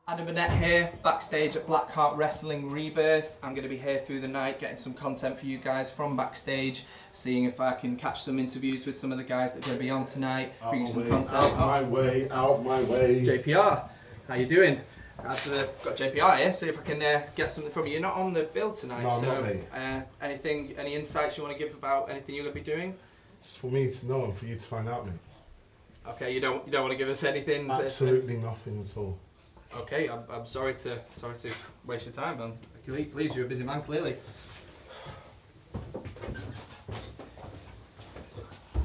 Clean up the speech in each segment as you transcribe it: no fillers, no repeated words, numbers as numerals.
Adam Burnett here, backstage at Blackheart Wrestling Rebirth. I'm going to be here through the night getting some content for you guys from backstage, seeing if I can catch some interviews with some of the guys that are going to be on tonight, bring you some content. Out my way. JPR, how you doing? I've got JPR here, see if I can get something from you. You're not on the bill tonight, No, I'm so not, any insights you want to give about anything you're going to be doing? It's for me to know and for you to find out, mate. Okay, you don't want to give us anything? Absolutely nothing at all. Okay, I'm sorry to waste your time, man. Please, you're a busy man, clearly.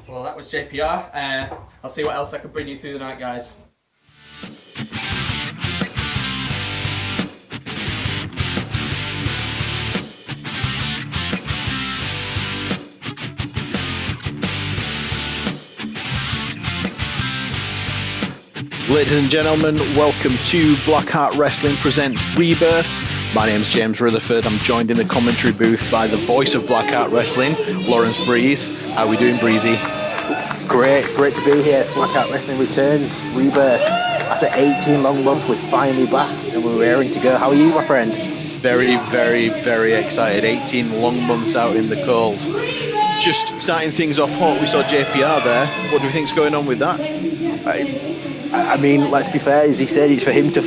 Well, that was JPR. I'll see what else I can bring you through the night, guys. Ladies and gentlemen, welcome to Blackheart Wrestling Presents Rebirth. My name's James Rutherford. I'm joined in the commentary booth by the voice of Blackheart Wrestling, Lawrence Breeze. How are we doing, Breezy? Great to be here. Blackheart Wrestling returns, Rebirth. After 18 long months, we're finally back and we're raring to go. How are you, my friend? Very, very, very excited. 18 long months out in the cold. Just starting things off hot, we saw JPR there. What do you think's going on with that? I mean, let's be fair. As he said, it's for him to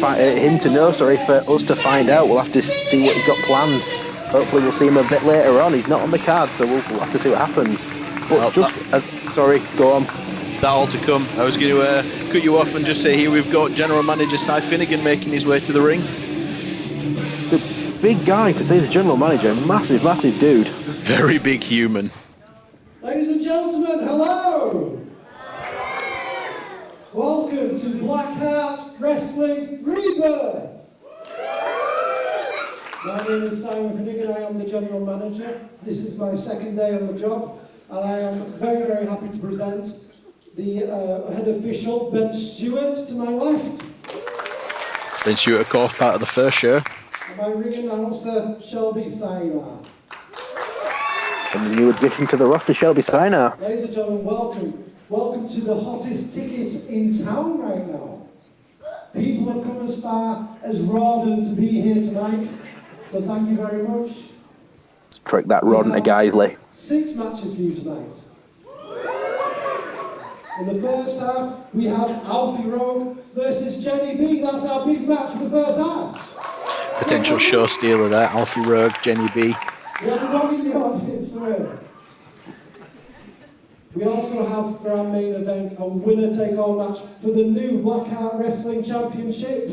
know. For us to find out. We'll have to see what he's got planned. Hopefully, we'll see him a bit later on. He's not on the card, so we'll have to see what happens. But sorry, go on. That all to come. I was going to cut you off and just say here we've got General Manager Cy Finnegan making his way to the ring. The big guy to say the General Manager, massive dude. Very big human. Ladies and gentlemen, hello! Welcome to Blackheart Wrestling Rebirth! My name is Simon Finnegan, I am the General Manager. This is my second day on the job, and I am very, very happy to present the head official, Ben Stewart, to my left. Ben Stewart, of course, part of the first show. And my ring announcer, Shelby Sainar. And the new addition to the roster, Shelby Sainar. Ladies and gentlemen, welcome. Welcome to the hottest ticket in town right now. People have come as far as Rawdon to be here tonight, so thank you very much. Trick that Rawdon to Guiseley. 6 matches for you tonight. In the first half, we have Alfiee Rogue versus Jennie B. That's our big match for the first half. Potential show stealer there, Alfiee Rogue, Jennie B. We have a dog in the audience there. We also have for our main event a winner-take-all match for the new Blackheart Wrestling Championship.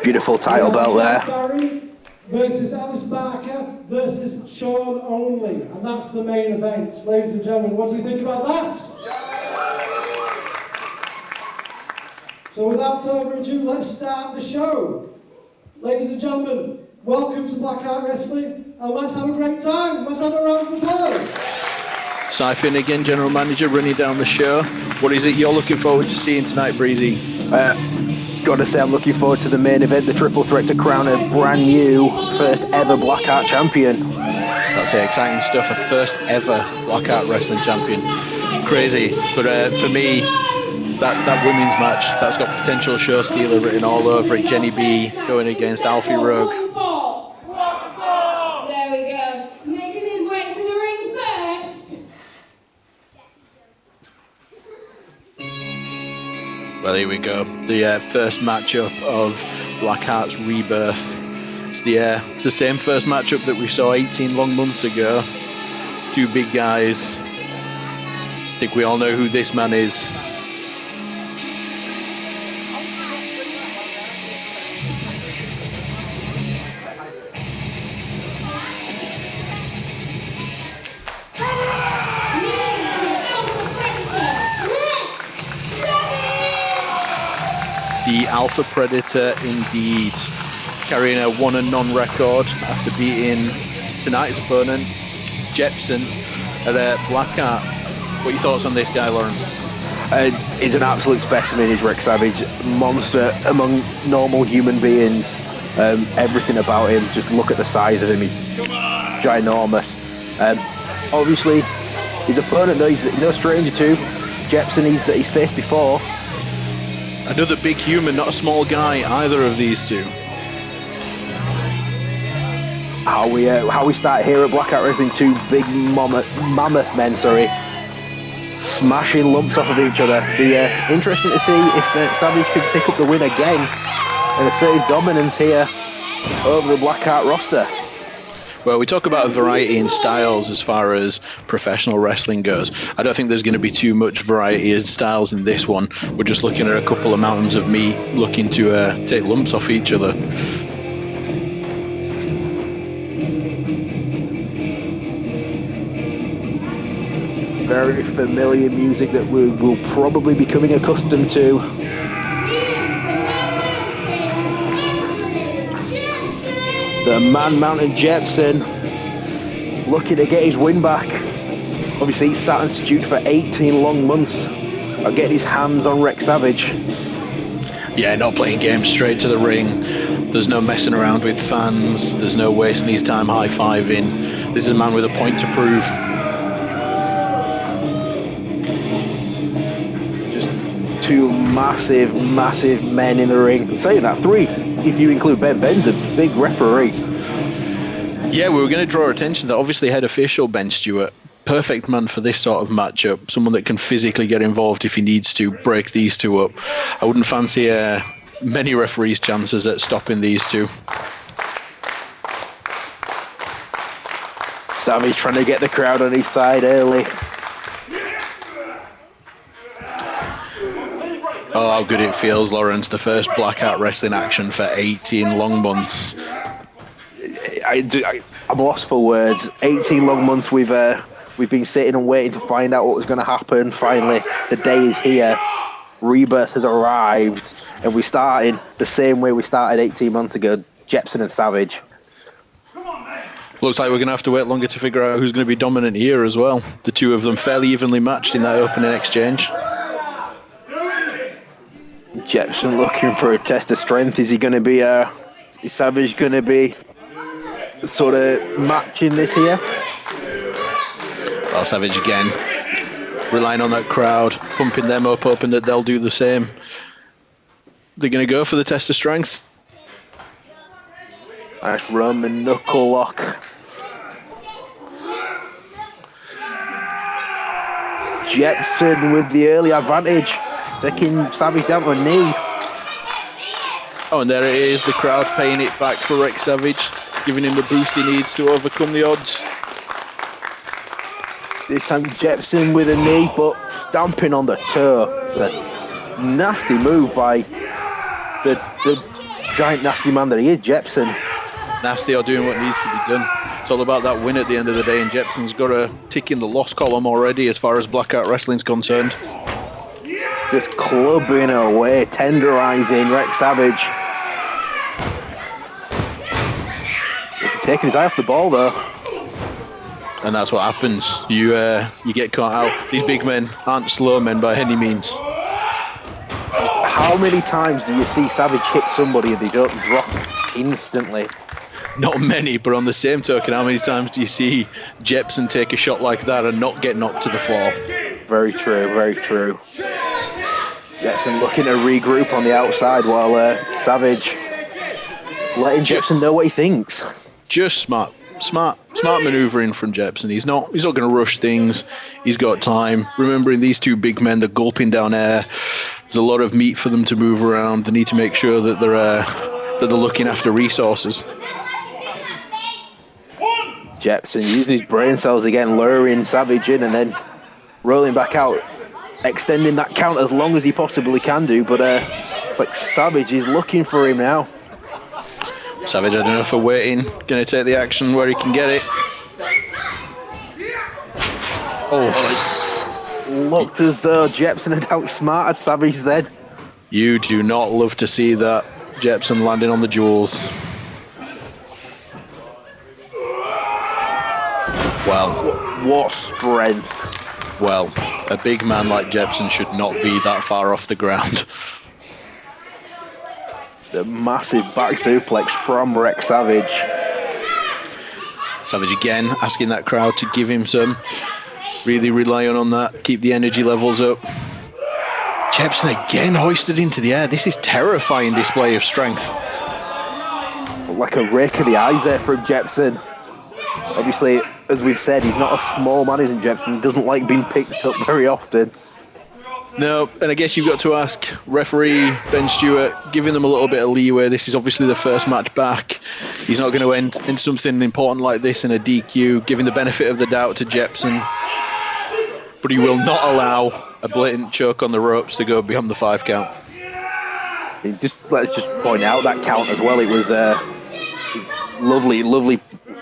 Beautiful title belt there. Barry versus Ellis Barker versus Sean Only, and that's the main event. Ladies and gentlemen, what do you think about that? So without further ado, let's start the show. Ladies and gentlemen, welcome to Blackheart Wrestling, and let's have a great time. Let's have a round of applause. Cy Finnegan, General Manager, running down the show. What is it you're looking forward to seeing tonight, Breezy? Gotta say, I'm looking forward to the main event, the triple threat to crown a brand new first ever Blackheart champion. That's it, exciting stuff. A first ever Blackheart Wrestling champion. Crazy. But for me, that women's match, that's got potential show stealer written all over it. Jennie B going against Alfiee Rogue. There we go. Making his way to the ring first. Well, here we go. The first matchup of Blackheart's Rebirth. It's the same first matchup that we saw 18 long months ago. Two big guys. I think we all know who this man is. The Alpha Predator indeed, carrying a 1-0 record after beating tonight's opponent, Jepson, at Blackheart. What are your thoughts on this guy, Lawrence? He's an absolute specimen, he's Rick Savage. Monster among normal human beings. Everything about him, just look at the size of him, he's ginormous. Obviously, his opponent, though, he's no stranger to. Jepson, he's faced before. Another big human, not a small guy, either of these two. How we start here at Blackout Wrestling, two big mammoth men, smashing lumps off of each other. Be interesting to see if Savage can pick up the win again and assert his dominance here over the Blackheart roster. Well, we talk about a variety in styles as far as professional wrestling goes. I don't think there's going to be too much variety in styles in this one. We're just looking at a couple of mountains of meat looking to take lumps off each other. Very familiar music that we will probably be becoming accustomed to. The man-mounted Jepson looking to get his win back. Obviously, he's sat and stewed for 18 long months of getting his hands on Rex Savage. Yeah, not playing games, straight to the ring. There's no messing around with fans. There's no wasting his time high-fiving. This is a man with a point to prove. Just two massive men in the ring. I'm saying that, three, if you include Ben. Ben's a big referee. Yeah, we were going to draw attention that obviously head official Ben Stewart, perfect man for this sort of matchup, someone that can physically get involved if he needs to, break these two up. I wouldn't fancy many referees' chances at stopping these two. Savage trying to get the crowd on his side early. Oh, how good it feels, Lawrence. The first Blackout Wrestling action for 18 long months. I'm lost for words. 18 long months we've been sitting and waiting to find out what was going to happen. Finally, the day is here. Rebirth has arrived, and we started the same way we started 18 months ago. Jepson and Savage. Looks like we're going to have to wait longer to figure out who's going to be dominant here as well. The two of them fairly evenly matched in that opening exchange. Jepson looking for a test of strength. Is he going to be is Savage going to be sort of matching this here? Well, Savage again, relying on that crowd, pumping them up, hoping that they'll do the same. They're going to go for the test of strength. Nice Roman knuckle lock. Jepson with the early advantage, taking Savage down to a knee. Oh, and there it is, the crowd paying it back for Rex Savage, giving him the boost he needs to overcome the odds. This time Jepson with a knee, but stamping on the toe. A nasty move by the giant nasty man that he is, Jepson. Nasty or doing what needs to be done. It's all about that win at the end of the day, and Jepson's got a tick in the loss column already as far as Blackout Wrestling's concerned. Just clubbing away, tenderising Rex Savage. Taking his eye off the ball though. And that's what happens. You get caught out. These big men aren't slow men by any means. How many times do you see Savage hit somebody and they don't drop instantly? Not many, but on the same token, how many times do you see Jepson take a shot like that and not get knocked to the floor? Very true, very true. Jepson looking to regroup on the outside while Savage letting Jepson know what he thinks. Just smart manoeuvring from Jepson. He's not going to rush things. He's got time. Remembering these two big men, they're gulping down air. There's a lot of meat for them to move around. They need to make sure that they're looking after resources. Jepson using his brain cells again, luring Savage in and then rolling back out, extending that count as long as he possibly can do. But Savage is looking for him now. Savage, I don't know if we're waiting. Going to take the action where he can get it. Oh, looked as though Jepson had outsmarted Savage then. You do not love to see that. Jepson landing on the jewels. Well, what strength. Well, a big man like Jepson should not be that far off the ground. The massive back suplex from Rex Savage. Savage again asking that crowd to give him some. Really relying on that, keep the energy levels up. Jepson again hoisted into the air. This is terrifying display of strength. Like a rake of the eyes there from Jepson. Obviously, as we've said, he's not a small man, isn't Jepson? He doesn't like being picked up very often. No, and I guess you've got to ask referee Ben Stewart, giving them a little bit of leeway. This is obviously the first match back. He's not going to end in something important like this in a DQ, giving the benefit of the doubt to Jepson. But he will not allow a blatant choke on the ropes to go beyond the 5 count. Let's just point out that count as well. It was lovely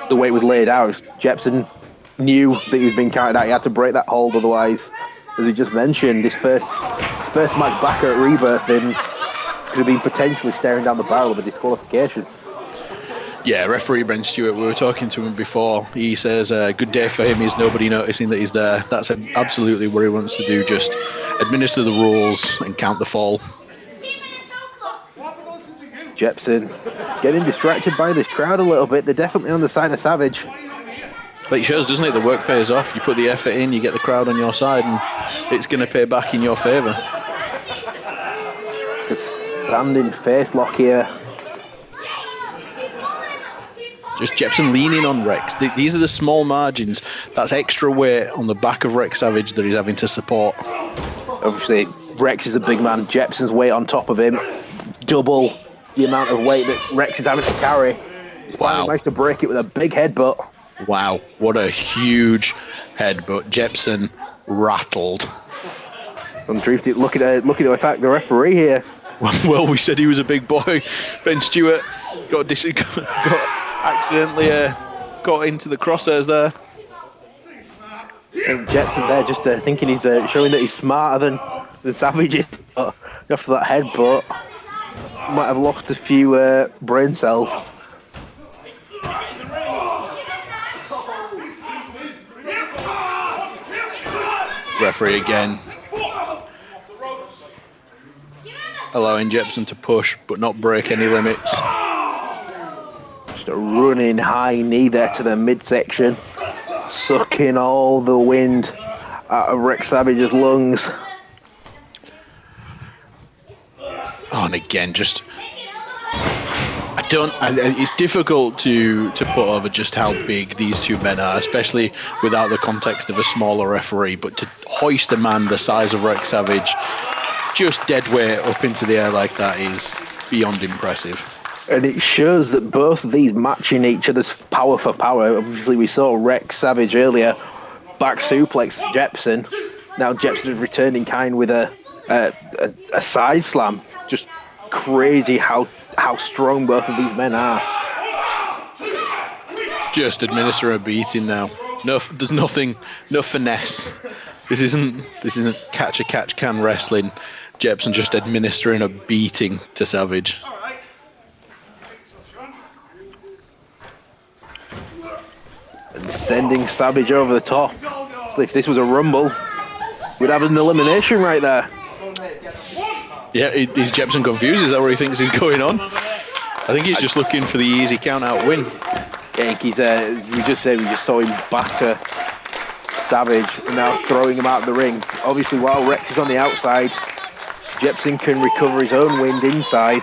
the way it was laid out. Jepson knew that he was being counted out. He had to break that hold, otherwise, as we just mentioned, this first match back at Rebirth then could have been potentially staring down the barrel of a disqualification. Yeah, referee Ben Stewart, we were talking to him before. He says a good day for him is nobody noticing that he's there. That's absolutely what he wants to do, just administer the rules and count the fall. Jepson getting distracted by this crowd a little bit. They're definitely on the side of Savage. But it shows, doesn't it? The work pays off. You put the effort in, you get the crowd on your side, and it's going to pay back in your favour. Standing face lock here. Just Jepson leaning on Rex. These are the small margins. That's extra weight on the back of Rex Savage that he's having to support. Obviously, Rex is a big man. Jepson's weight on top of him. Double the amount of weight that Rex is having to carry. Wow. He managed to break it with a big headbutt. Wow, what a huge headbutt. Jepson rattled. Undreefted looking to attack the referee here. Well, we said he was a big boy. Ben Stewart got accidentally got into the crosshairs there. And Jepson there just thinking he's showing that he's smarter than Savage is. But after that headbutt, might have lost a few brain cells. Referee again. Allowing Jepson to push but not break any limits. Just a running high knee there to the midsection, sucking all the wind out of Rex Savage's lungs. Oh, and again, just it's difficult to put over just how big these two men are, especially without the context of a smaller referee. But to hoist a man the size of Rex Savage just dead weight up into the air like that is beyond impressive. And it shows that both of these matching each other's power for power. Obviously, we saw Rex Savage earlier back suplex Jepson. Now Jepson is returning kind with a side slam. Just crazy how strong both of these men are. Just administer a beating now. No, there's nothing, no finesse. This isn't catch can wrestling. Jepson just administering a beating to Savage. And sending Savage over the top. So if this was a rumble, we'd have an elimination right there. Yeah, is Jepson confused? Is that where he thinks he's going on? I think he's just looking for the easy count-out win. Yeah, he's, we just saw him batter Savage, now throwing him out of the ring. Obviously, while Rex is on the outside, Jepson can recover his own wind inside.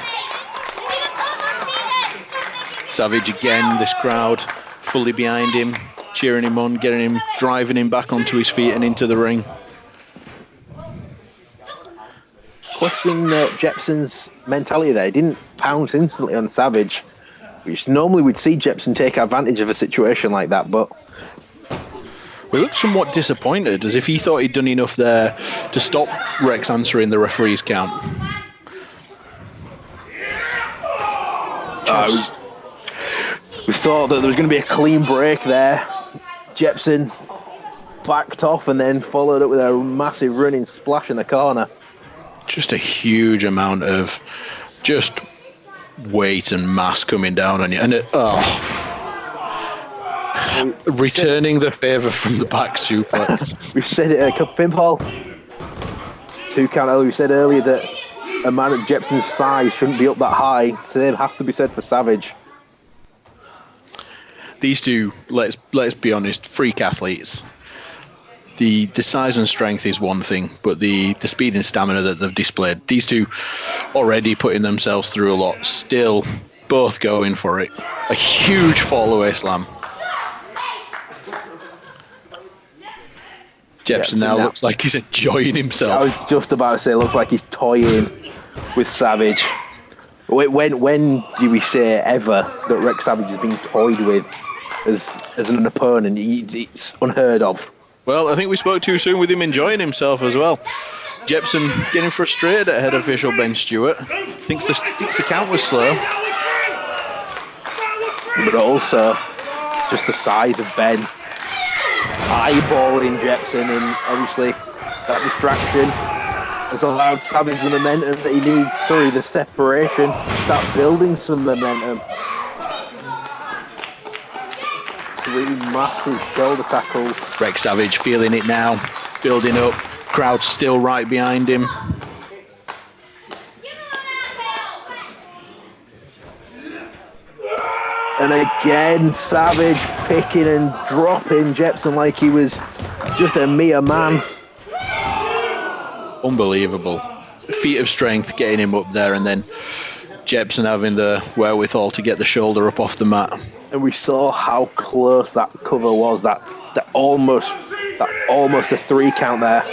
Savage again, this crowd fully behind him, cheering him on, driving him back onto his feet and into the ring. Question Jepson's mentality there. He didn't pounce instantly on Savage, which normally we'd see Jepson take advantage of a situation like that, but we looked somewhat disappointed, as if he thought he'd done enough there to stop Rex answering the referee's count. We thought that there was going to be a clean break there. Jepson backed off and then followed up with a massive running splash in the corner. Just a huge amount of just weight and mass coming down on you. And returning the favour from the back suplex. We've said it at a pinfall. 2 count. We said earlier that a man of Jepson's size shouldn't be up that high. Same has to be said for Savage. These two, let's be honest, freak athletes. the size and strength is one thing, but the speed and stamina that they've displayed, these two already putting themselves through a lot, still both going for it. A huge fall away slam. Jepson now looks like he's enjoying himself. I was just about to say, looks like he's toying with Savage. When do we say ever that Rex Savage has been toyed with as an opponent? It's unheard of. Well, I think we spoke too soon with him enjoying himself as well. Jepson getting frustrated at head official Ben Stewart. Thinks the count was slow. But also, just the size of Ben. Eyeballing Jepson, and obviously that distraction has allowed Savage the momentum that he needs. Sorry, the separation. Start building some momentum. 3 massive shoulder tackles. Rex Savage feeling it now, building up. Crowd still right behind him. And again, Savage picking and dropping Jepson like he was just a mere man. Unbelievable. Feat of strength getting him up there, and then Jepson having the wherewithal to get the shoulder up off the mat. And we saw how close that cover was. That almost a 3 count there.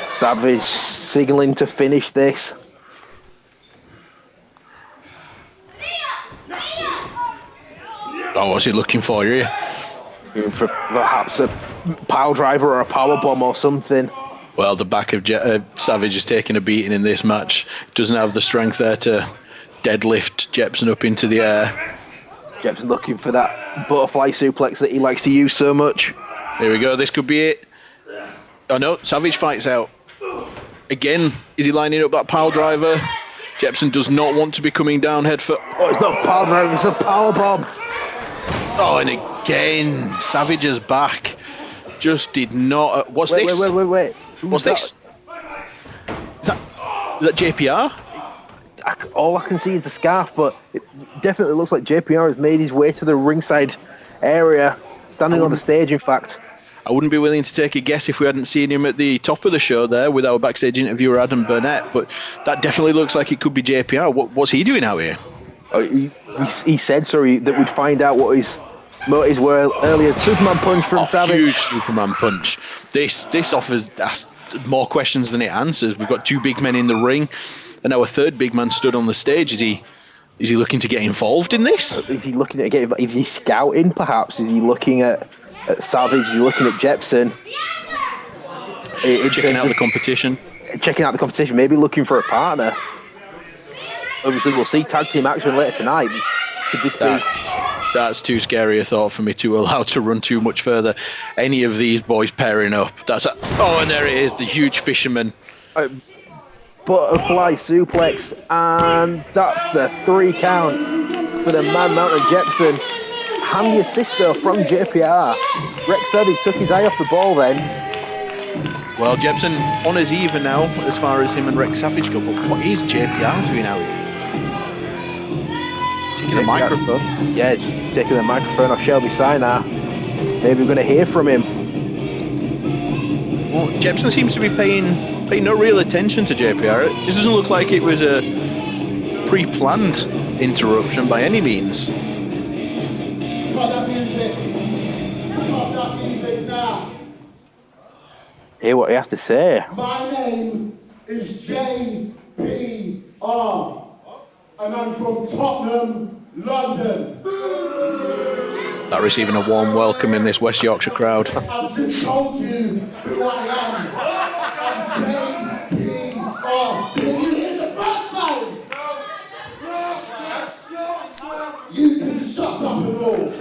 Savage signaling to finish this. Oh, what's he looking for here? For perhaps a pile driver or a power bomb or something. Well, the back of Savage is taking a beating in this match. Doesn't have the strength there to deadlift Jepson up into the air. Jepson looking for that butterfly suplex that he likes to use so much. Here we go. This could be it. Oh no, Savage fights out. Again, is he lining up that pile driver? Jepson does not want to be coming down head first. Oh, it's not a pile driver, it's a power bomb. Oh, and again, Savage's back just did not. What's this? Wait. What's this? Is that JPR? All I can see is the scarf, but it definitely looks like JPR has made his way to the ringside area, standing on the stage, in fact. I wouldn't be willing to take a guess if we hadn't seen him at the top of the show there with our backstage interviewer Adam Burnett, but that definitely looks like it could be JPR. What's he doing out here? Oh, he said, sorry, that we'd find out what his motives were earlier. Superman punch from Savage. Huge Superman punch. This offers more questions than it answers. We've got 2 big men in the ring, and now a 3rd big man stood on the stage. Is he looking to get involved in this? Is he looking at getting? Is he scouting? Perhaps is he looking at Savage? Is he looking at Jepson? Checking out the competition. Checking out the competition. Maybe looking for a partner. Obviously, we'll see tag team action later tonight. Could this be? That's too scary a thought for me to allow to run too much further. Any of these boys pairing up. And there it is, the huge fisherman. Butterfly suplex, and that's the 3 count for the Man Mountain Jepson. Handy assist though from JPR. Rex Savage took his eye off the ball then. Well, Jepson on his even now as far as him and Rex Savage go, but what is JPR doing out here? Taking a microphone? Yeah, just taking the microphone off Shelby Sinai. Maybe we're going to hear from him. Well, Jepson seems to be paying no real attention to JPR. It doesn't look like it was a pre-planned interruption by any means. Hear what he has to say. My name is JPR, and I'm from Tottenham, London. That receiving a warm welcome in this West Yorkshire crowd. I've just told you who I am. I'm JPR. Can you hear the first line? You can shut up and all.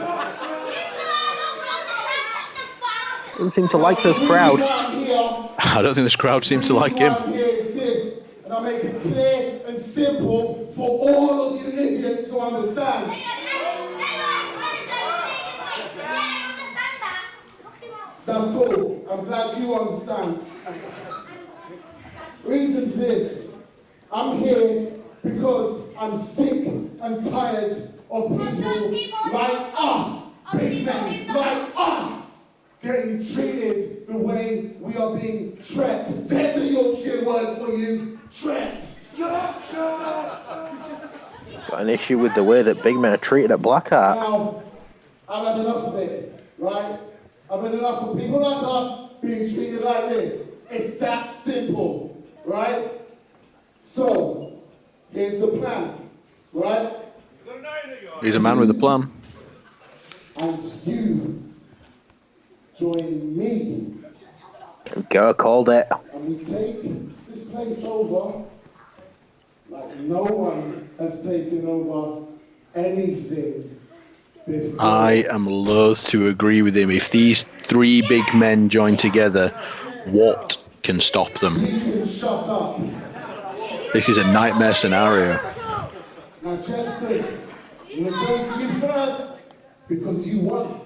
Doesn't seem to like this crowd. I don't think this crowd seems to like him. And I make it clear and simple for all of you idiots to understand. That's cool. I'm glad you understand. Reason's this. I'm here because I'm sick and tired of people like us, big men like us, getting treated the way we are being treated. There's a Yorkshire word for you, treat. Yorkshire! Got an issue with the way that big men are treated at Blackheart. Now, I've had enough of it, right? I've had enough of people like us being treated like this. It's that simple, right? So, here's the plan, right? He's a man with a plan. And you join me. There we go, called it. And we take this place over like no one has taken over anything before. I am loath to agree with him. If these three big men join together, what can stop them? You can shut up. This is a nightmare scenario. Now, Jepson, I'm going to turn to you first because you won,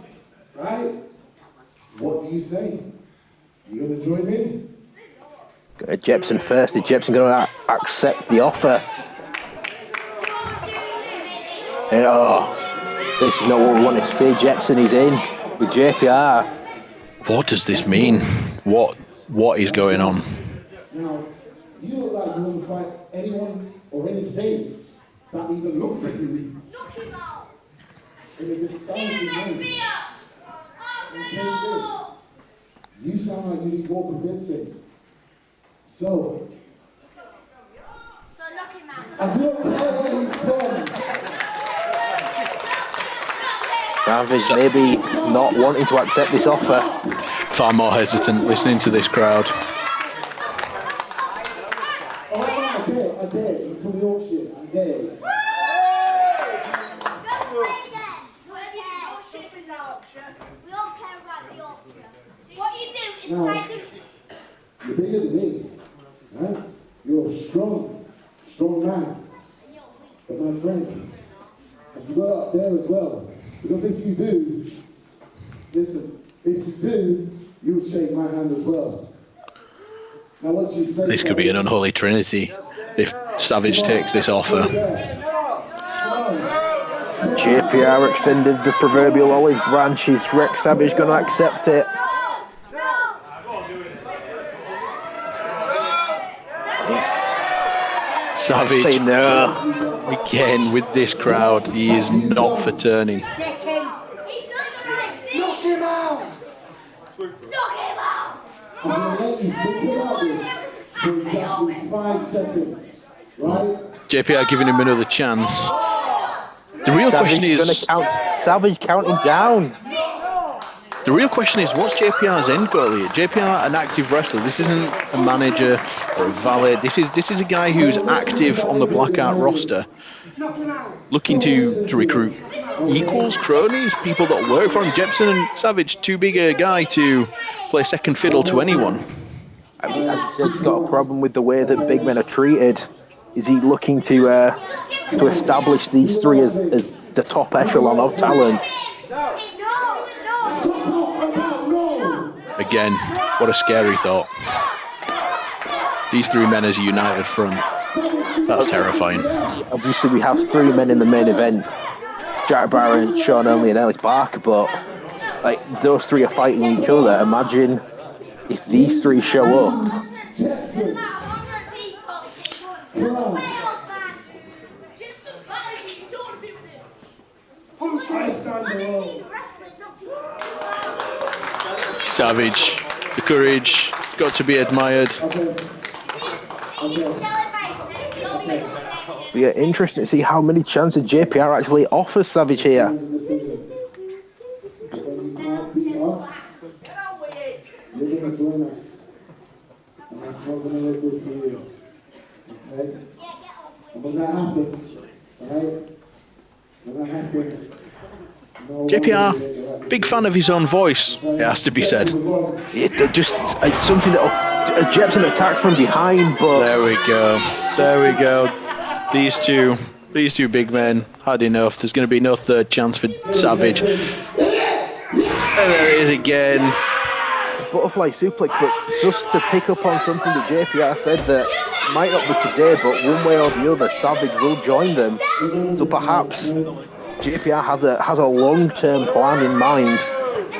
right? What do you say? You going to join me? Jepson first. Is Jepson going to accept the offer? And, this is not what we want to see. Jepson is in with JPR. What does this mean? What is going on? Now, you look like you want to fight anyone or anything that even looks at you in a disparaging way. And take this. You sound like you need more convincing. So, I don't care where he's from. Savage maybe not wanting to accept this offer. Far more hesitant listening to this crowd. I dare. It's from Yorkshire. I dare. You're bigger than me, right? You're a strong man. But my friend, have you got up there as well? Because if you do, listen, if you do, you'll shake my hand as well. Now what you say? This could be an unholy trinity if Savage takes this offer. JPR extended the proverbial olive branch. Is Rex Savage going to accept it? Savage, Say no. again with this crowd, he is not for turning. Knock him out! I'm going to let you think about this for exactly 5 seconds, right? JPR giving him another chance. The real question is, Savage counting down. the real question is, what's JPR's end goal here? JPR, an active wrestler. This isn't a manager or a valet. This is a guy who's active on the Blackheart roster, looking to recruit equals, cronies, people that work for him. Jepson and Savage, too big a guy to play second fiddle to anyone. I mean, as you said, he's got a problem with the way that big men are treated. Is he looking to establish these three as the top echelon of talent? Again, what a scary thought. These three men as a united front. That's terrifying. Obviously, we have 3 men in the main event. Jack Barron, Sean Onley and Ellis Barker, but like those 3 are fighting each other. Imagine if these 3 show up. Savage, the courage, got to be admired. Yeah, interesting to see how many chances JPR actually offers Savage here. You're going to join us. And that's not going to look good for you. Okay? And when that happens, right? When that happens, JPR, big fan of his own voice, it has to be said. It's something that as Jepson attacked from behind, but There we go. These two big men had enough. There's going to be no third chance for Savage. And there it is again. butterfly suplex, but just to pick up on something that JPR said that might not be today, but one way or the other, Savage will join them. So perhaps JPR has a long-term plan in mind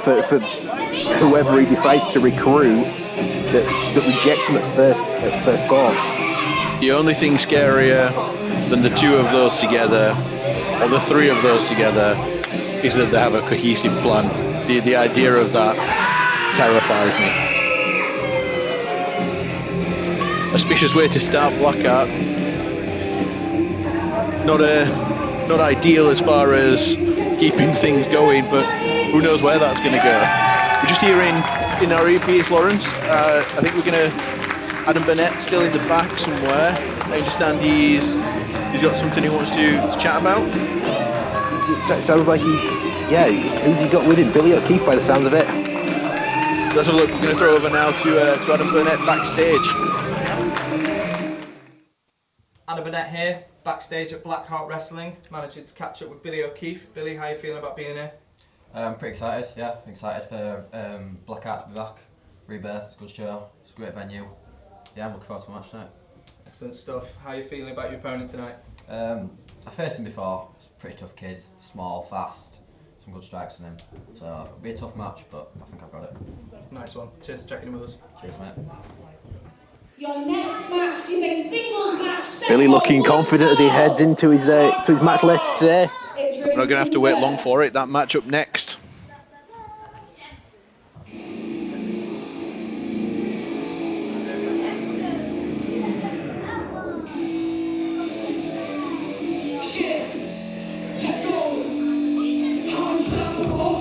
for whoever he decides to recruit that rejects him at first call. The only thing scarier than the two of those together, or the three of those together, is that they have a cohesive plan. The idea of that terrifies me. Auspicious way to start Blackheart. Not ideal as far as keeping things going, but who knows where that's going to go. We're just here in our EPS, Lawrence. I think we're going to... Adam Burnett still in the back somewhere. I understand he's got something he wants to chat about. It sounds like who's he got with him? Billy O'Keefe by the sounds of it. Let's have a look. We're going to throw over now to Adam Burnett backstage. Adam Burnett here, backstage at Blackheart Wrestling, managing to catch up with Billy O'Keefe. Billy, how are you feeling about being here? I'm pretty excited, yeah. Excited for Blackheart to be back. Rebirth, it's a good show, it's a great venue. Yeah, I'm looking forward to the match tonight. Excellent stuff. How are you feeling about your opponent tonight? I faced him before. He's a pretty tough kid, small, fast, some good strikes on him. So it'll be a tough match, but I think I've got it. Nice one. Cheers for checking in with us. Cheers, mate. Your next match is a singles match. Billy looking confident as he heads into his match later today. We're not going to have to wait long for it. That match up next.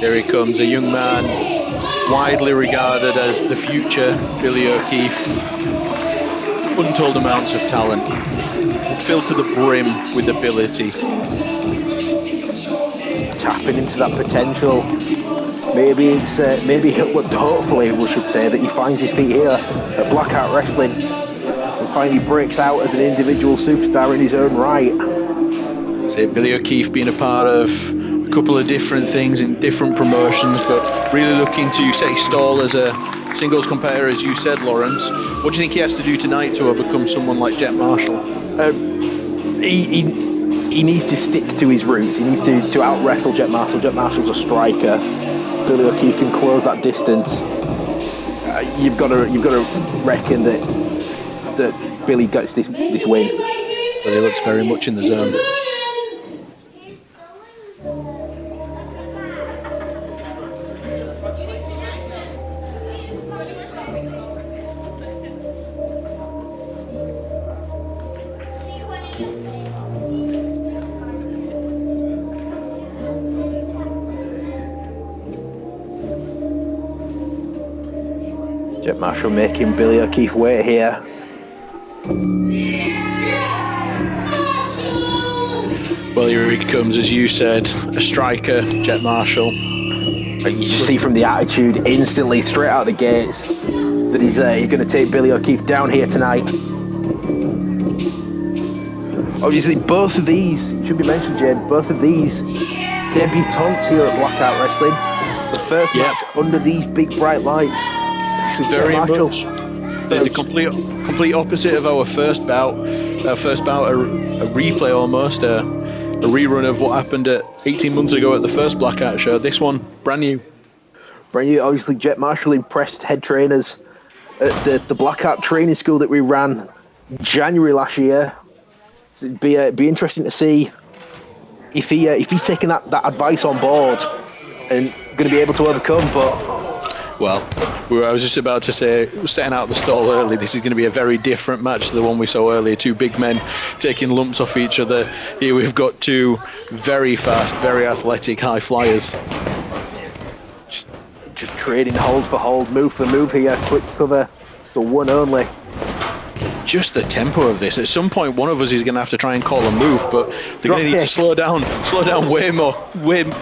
Here he comes, a young man, widely regarded as the future Billy O'Keefe. Untold amounts of talent, filled to the brim with ability. Tapping into that potential. Maybe hopefully we should say that he finds his feet here at Blackheart Wrestling and finally breaks out as an individual superstar in his own right. Say Billy O'Keefe being a part of a couple of different things in different promotions, but really looking to set his stall as a singles competitor, as you said, Lawrence. What do you think he has to do tonight to overcome someone like Jet Marshall? He needs to stick to his roots. He needs to out-wrestle Jet Marshall. Jet Marshall's a striker. Billy O'Keefe can close that distance. You've got to reckon that Billy gets this win. But he looks very much in the zone. Jet Marshall making Billy O'Keefe wait here. Well, here he comes, as you said, a striker, Jet Marshall. And you just see from the attitude instantly, straight out the gates, that he's going to take Billy O'Keefe down here tonight. Obviously, both of these, should be mentioned, Jed, both of these debutantes here at Blackheart Wrestling. The first match under these big bright lights. Very much. The complete opposite of our first bout. Our first bout, a replay almost, a rerun of what happened 18 months ago at the first Blackheart show. This one, brand new. Brand new. Obviously, Jet Marshall impressed head trainers at the Blackheart training school that we ran January last year. So it'd be interesting to see if he's taking that advice on board and going to be able to overcome. But well, I was just about to say, setting out the stall early, this is going to be a very different match to the one we saw earlier. Two big men taking lumps off each other. Here we've got two very fast, very athletic high flyers. Just trading hold for hold, move for move here, quick cover for one only. Just the tempo of this. At some point, one of us is going to have to try and call a move, but they're going to need to slow down way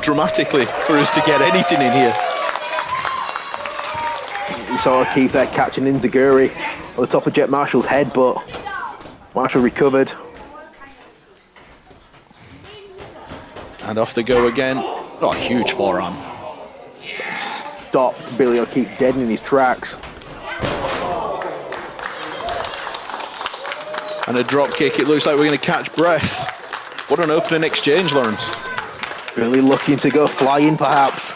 dramatically for us to get anything in here. We saw O'Keefe there catching Inzaguri on the top of Jet Marshall's head, but Marshall recovered. And off they go again. Oh, huge forearm. Stopped Billy O'Keefe dead in his tracks. And a drop kick. It looks like we're going to catch breath. What an opening exchange, Lawrence. Billy looking to go flying, perhaps.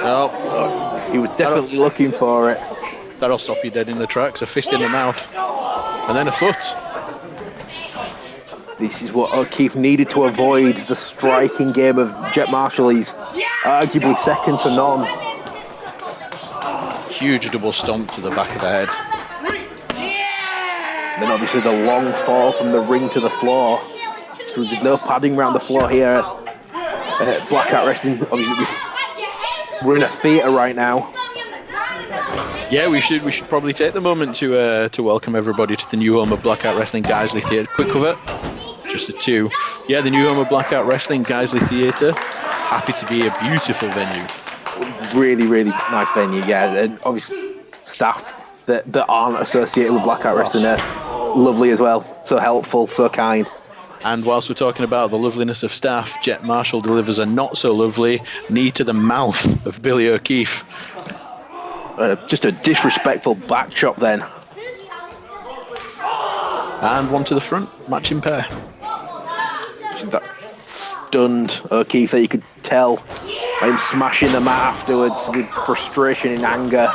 Oh, He was definitely looking for it. that'll stop you dead in the tracks. A fist in the mouth, and then a foot. This is what O'Keefe needed to avoid the striking game of Jet Marshall. He's arguably second to none. Huge double stomp to the back of the head. Then obviously the long fall from the ring to the floor. So there's no padding around the floor here. Blackout Wrestling, obviously we're in a theatre right now. Yeah, we should probably take the moment to welcome everybody to the new home of Blackout Wrestling, Guiseley Theatre. Quick cover, just the two. Yeah, the new home of Blackout Wrestling, Guiseley Theatre. Happy to be a beautiful venue. Really, really nice venue, yeah. And obviously staff that aren't associated with Blackout Wrestling are lovely as well. So helpful, so kind. And whilst we're talking about the loveliness of staff, Jet Marshall delivers a not so lovely knee to the mouth of Billy O'Keefe. Just a disrespectful back chop then. And one to the front, matching pair. That stunned O'Keefe that you could tell by him smashing the mat afterwards with frustration and anger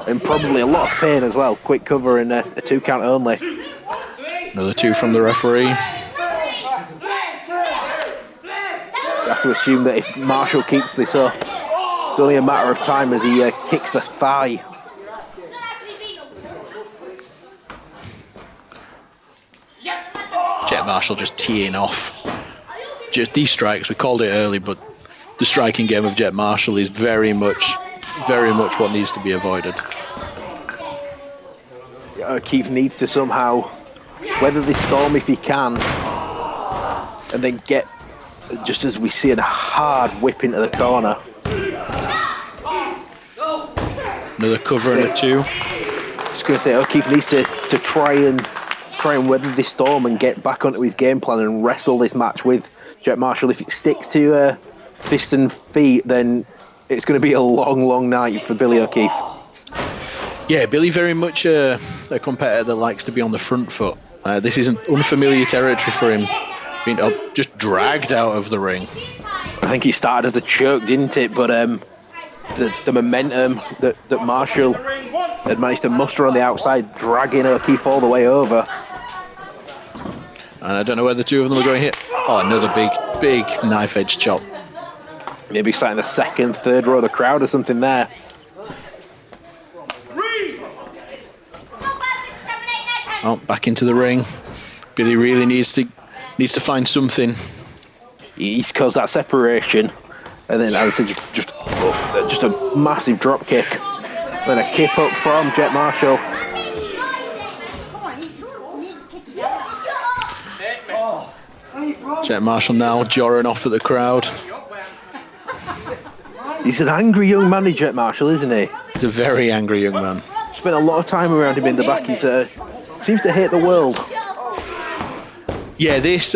and probably a lot of pain as well. Quick cover and a 2 count only. Another 2 from the referee. You have to assume that if Marshall keeps this up, it's only a matter of time as he kicks the thigh. Jet Marshall just teeing off. Just these strikes, we called it early, but the striking game of Jet Marshall is very much what needs to be avoided. O'Keefe needs to somehow weather this storm if he can, and then get, just as we see, a hard whip into the corner. Another cover and a 2. Just going to say, O'Keefe needs to try and weather this storm and get back onto his game plan and wrestle this match with Jet Marshall. If it sticks to fists and feet, then it's going to be a long, long night for Billy O'Keefe. Yeah, Billy very much a competitor that likes to be on the front foot. This isn't unfamiliar territory for him, being just dragged out of the ring. I think he started as a choke, didn't it? But the momentum that Marshall had managed to muster on the outside, dragging O'Keefe all the way over. And I don't know where the two of them are going here. Oh, another big knife edge chop. Maybe sat in the second, third row of the crowd or something there. Oh, back into the ring. Billy really needs to find something. He's caused that separation, and then as I said, just a massive drop kick, then a kip up from Jet Marshall. Jet Marshall now jarring off at the crowd. He's an angry young man, Jet Marshall, isn't he? He's a very angry young man. Spent a lot of time around him in the back. He's seems to hate the world. Yeah, this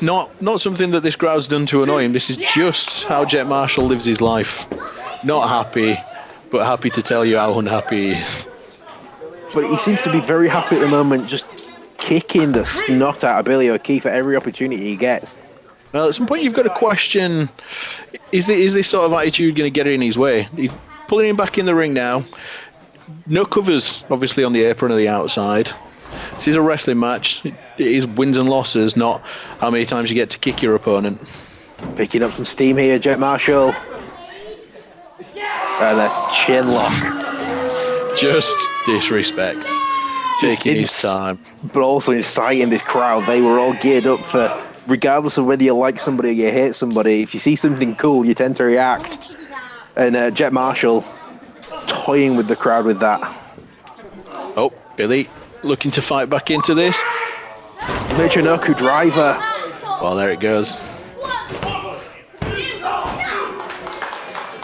not something that this crowd's done to annoy him. This is just how Jet Marshall lives his life. Not happy, but happy to tell you how unhappy he is. But he seems to be very happy at the moment, just kicking the snot out of Billy O'Keefe at every opportunity he gets. Well, at some point you've got to question, is this sort of attitude going to get in his way? He's pulling him back in the ring now. No covers, obviously, on the apron or the outside. This is a wrestling match. It is wins and losses, not how many times you get to kick your opponent. Picking up some steam here, Jet Marshall. And a chin lock. Just disrespect. Taking his time. But also inciting this crowd. They were all geared up for, regardless of whether you like somebody or you hate somebody, if you see something cool, you tend to react. And Jet Marshall toying with the crowd with that. Oh, Billy looking to fight back into this. Michinoku driver. Well, there it goes.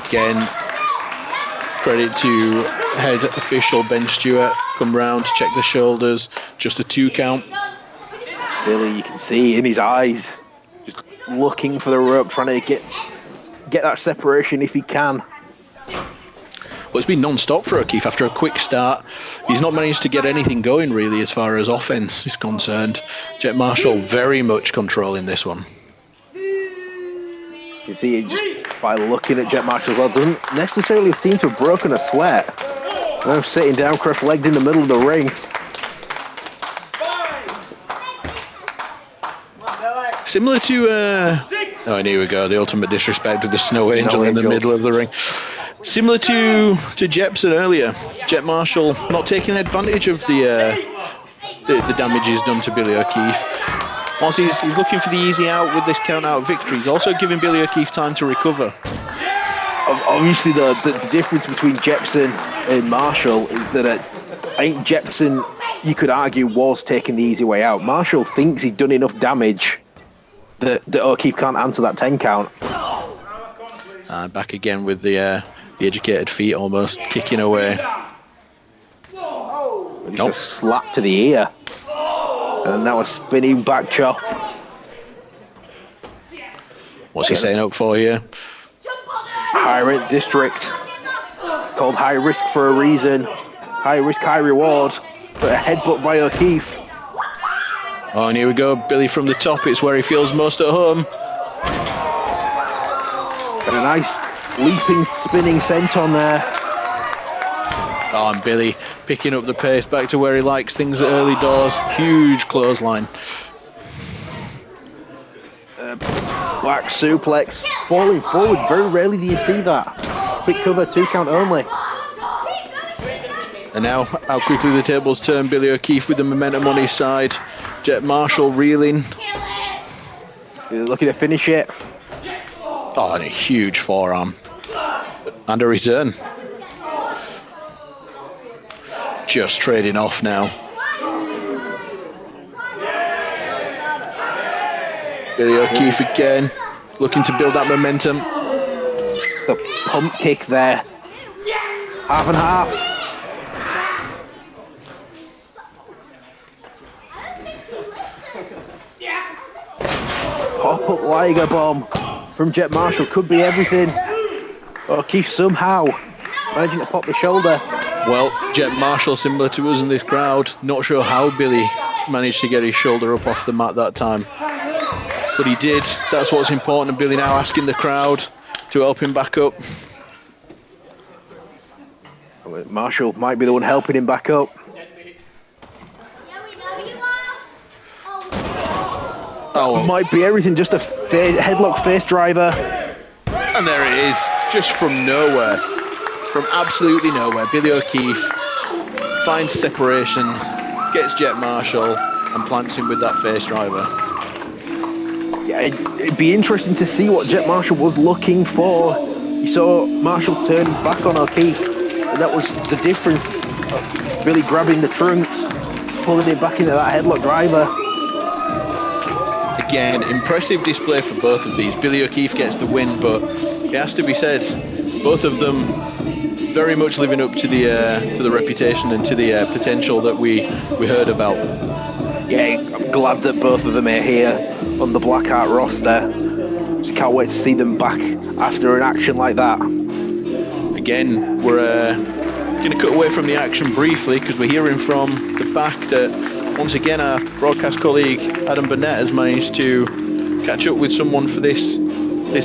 Again, credit to head official Ben Stewart. Come round to check the shoulders. Just a 2 count. Billy, you can see in his eyes, just looking for the rope, trying to get that separation if he can. Well, it's been non-stop for O'Keefe after a quick start. He's not managed to get anything going, really, as far as offense is concerned. Jet Marshall very much controlling this one. You see, by looking at Jet Marshall as well. Doesn't necessarily seem to have broken a sweat. Now sitting down, cross-legged in the middle of the ring. Similar to, oh, and here we go, the ultimate disrespect of the Snow Angel in the middle of the ring. Similar to Jepson earlier, Jet Marshall not taking advantage of the damages done to Billy O'Keefe. Whilst he's looking for the easy out with this count-out victory, he's also giving Billy O'Keefe time to recover. Obviously, the difference between Jepson and Marshall is that I think Jepson, you could argue, was taking the easy way out. Marshall thinks he's done enough damage that O'Keefe can't answer that 10 count. Back again with the educated feet almost kicking away. Nope. Slap to the ear. And now a spinning back chop. What's he setting up for here? High rent district. It's called high risk for a reason. High risk, high reward. But a headbutt by O'Keefe. Oh, and here we go. Billy from the top. It's where he feels most at home. And a nice leaping, spinning senton there. Oh, and Billy picking up the pace back to where he likes things at early doors. Huge clothesline. Black suplex. Falling forward. Very rarely do you see that. Quick cover, 2 count only. And now, how quickly the tables turn. Billy O'Keefe with the momentum on his side. Jet Marshall reeling. He's looking to finish it. Oh, and a huge forearm. And a return. Just trading off now. Billy O'Keefe again, looking to build that momentum. The pump kick there. Half and half. Pop-up Liger bomb from Jet Marshall could be everything. O'Keefe somehow managing to pop the shoulder. Well, Jet Marshall, similar to us in this crowd, not sure how Billy managed to get his shoulder up off the mat that time. But he did. That's what's important. And Billy now asking the crowd to help him back up. Marshall might be the one helping him back up. Oh, might be everything, just a headlock face driver. And there it is, just from nowhere. From absolutely nowhere. Billy O'Keefe finds separation, gets Jet Marshall, and plants him with that face driver. Yeah, it'd be interesting to see what Jet Marshall was looking for. You saw Marshall turn his back on O'Keefe, and that was the difference. Billy grabbing the trunks, pulling him back into that headlock driver. Again, impressive display for both of these. Billy O'Keefe gets the win, but it has to be said, both of them very much living up to the reputation and to the potential that we heard about. Yeah, I'm glad that both of them are here on the Blackheart roster. Just can't wait to see them back after an action like that. Again, we're going to cut away from the action briefly because we're hearing from the back that once again our broadcast colleague Adam Burnett has managed to catch up with someone for this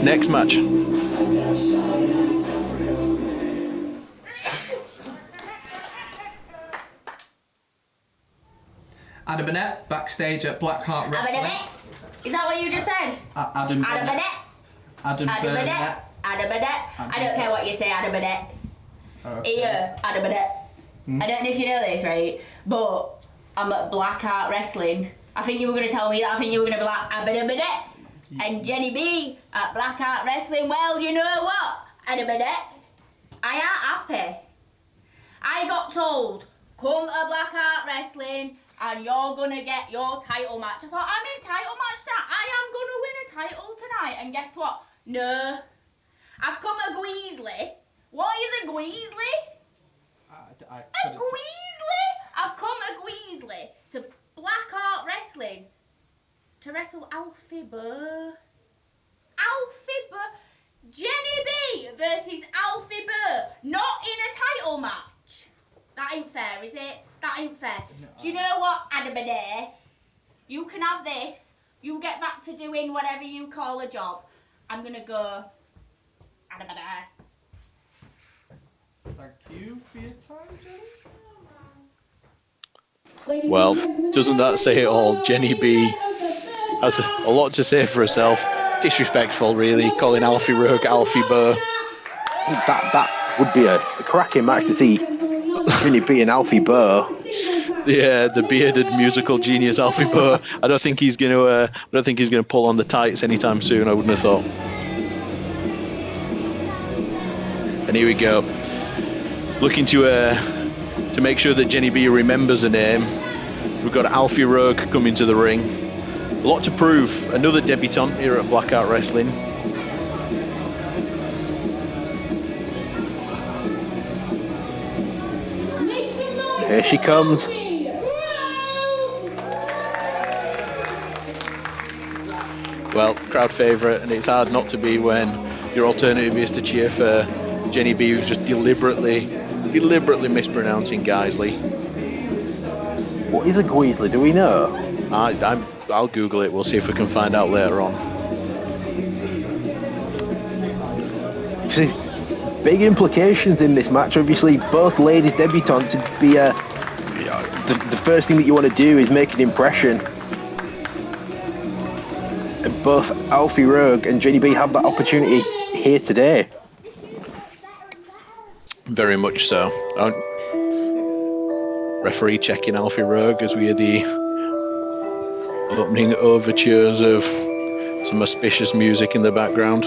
next match. Adam Burnett, backstage at Blackheart Wrestling. Is that what you just said? Adam Burnett. Adam Burnett. Adam Burnett. I don't care what you say, Adam Burnett. Okay. Yeah, Adam Burnett. I don't know if you know this, right? But I'm at Blackheart Wrestling. I think you were going to tell me that. I think you were going to be like, Adam Burnett and Jennie B at Blackheart Wrestling. Well, you know what, Adam Burnett? I ain't happy. I got told, come to Blackheart Wrestling and you're gonna get your title match. I thought, I'm in title match that. I am gonna win a title tonight. And guess what? No. I've come to Guiseley. What is a Guiseley? A Guiseley? I've come to Guiseley to Blackheart Wrestling to wrestle Alfiee. Alfiee. Jennie B versus Alfiee. Not in a title match. That ain't fair, is it? That ain't fair. Do you know what, Adam Burnett? You can have this. You get back to doing whatever you call a job. I'm gonna go Thank you for your time, Jenny. Well, doesn't that say it all? Jennie B has a lot to say for herself. Disrespectful, really, calling Alfie Rogue Alfie Burr. That would be a cracking match to see Jennie B and Alfie Burr. Yeah, the bearded musical genius Alfie Burr. I don't think he's gonna pull on the tights anytime soon. I wouldn't have thought. And here we go, looking to make sure that Jennie B remembers the name. We've got Alfie Rogue coming to the ring. A lot to prove. Another debutante here at Blackheart Wrestling. Here she comes. Well, crowd favourite, and it's hard not to be when your alternative is to cheer for Jennie B, who's just deliberately mispronouncing Guiseley. What is a Guiseley? Do we know? I'll Google it. We'll see if we can find out later on. See, big implications in this match. Obviously, both ladies debutantes would be the first thing that you want to do is make an impression. And both Alfie Rogue and Jennie B have that opportunity here today. Very much so. Referee checking Alfie Rogue as we hear the opening overtures of some auspicious music in the background.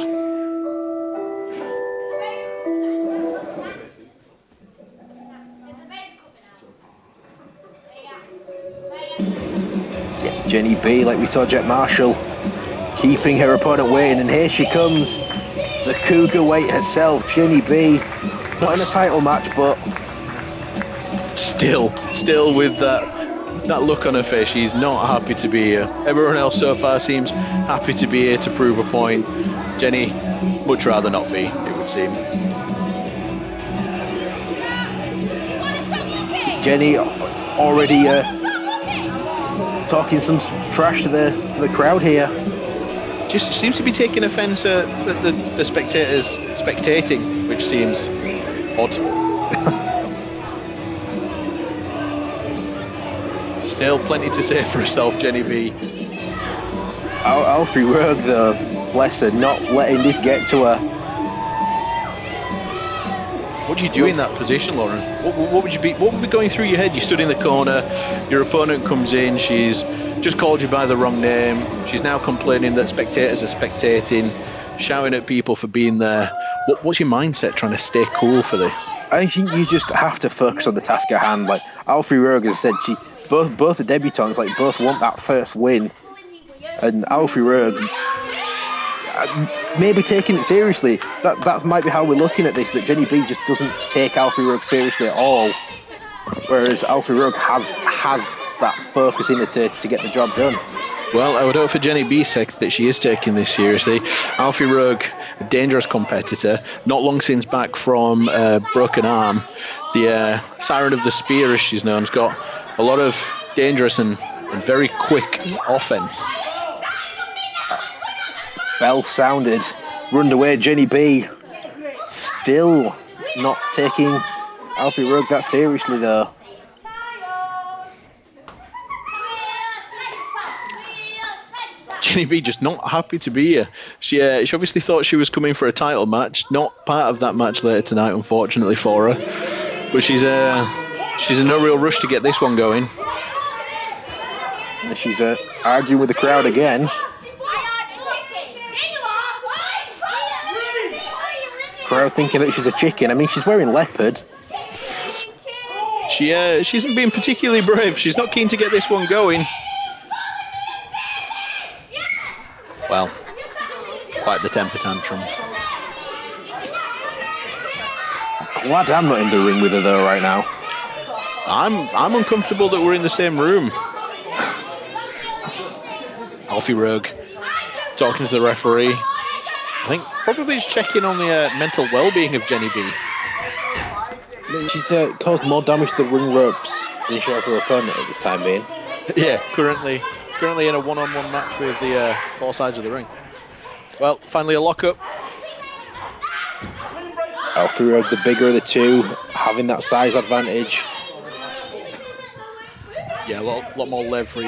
Yeah, Jennie B, like we saw Jet Marshall, keeping her opponent waiting, and here she comes, the Cougar weight herself, Jennie B. Not in a title match, but Still with that look on her face. She's not happy to be here. Everyone else so far seems happy to be here to prove a point. Jenny, much rather not be, it would seem. Jenny already talking some trash to the crowd here. Just seems to be taking offence at the spectators spectating, which seems odd. Still plenty to say for herself, Jennie B. Alfie Rogue, though, bless her, not letting this get to her. What do you do in that position, Lauren? What would be going through your head? You stood in the corner, your opponent comes in, she's just called you by the wrong name, she's now complaining that spectators are spectating, shouting at people for being there. What's your mindset trying to stay cool for this? I think you just have to focus on the task at hand. Like Alfie Rogue has said, both the debutantes both want that first win, and Alfie Rogue maybe taking it seriously. That might be how we're looking at this. That Jennie B just doesn't take Alfie Rogue seriously at all, whereas Alfie Rogue has that focus in her to get the job done. Well, I would hope for Jennie B's sake that she is taking this seriously. Alfie Rogue, a dangerous competitor, not long since back from a broken arm. The Siren of the Spear, as she's known, has got a lot of dangerous and very quick offense. Bell sounded, runned away. Jennie B still not taking Alfie Rogue that seriously, though. Jennie B just not happy to be here. She obviously thought she was coming for a title match. Not part of that match later tonight, unfortunately for her. But she's in no real rush to get this one going. And she's arguing with the crowd again. Crowd thinking that she's a chicken. I mean, she's wearing leopard. She isn't being particularly brave. She's not keen to get this one going. Well, quite the temper tantrum. Glad I'm not in the ring with her though right now. I'm uncomfortable that we're in the same room. Alfie Rogue talking to the referee. I think probably just checking on the mental well-being of Jennie B. She's caused more damage to the ring ropes than she has her opponent at this time being. Yeah, currently in a one-on-one match with the four sides of the ring. Well, finally a lock-up. Alfiee Rogue, the bigger of the two, having that size advantage. Yeah, a lot more leverage.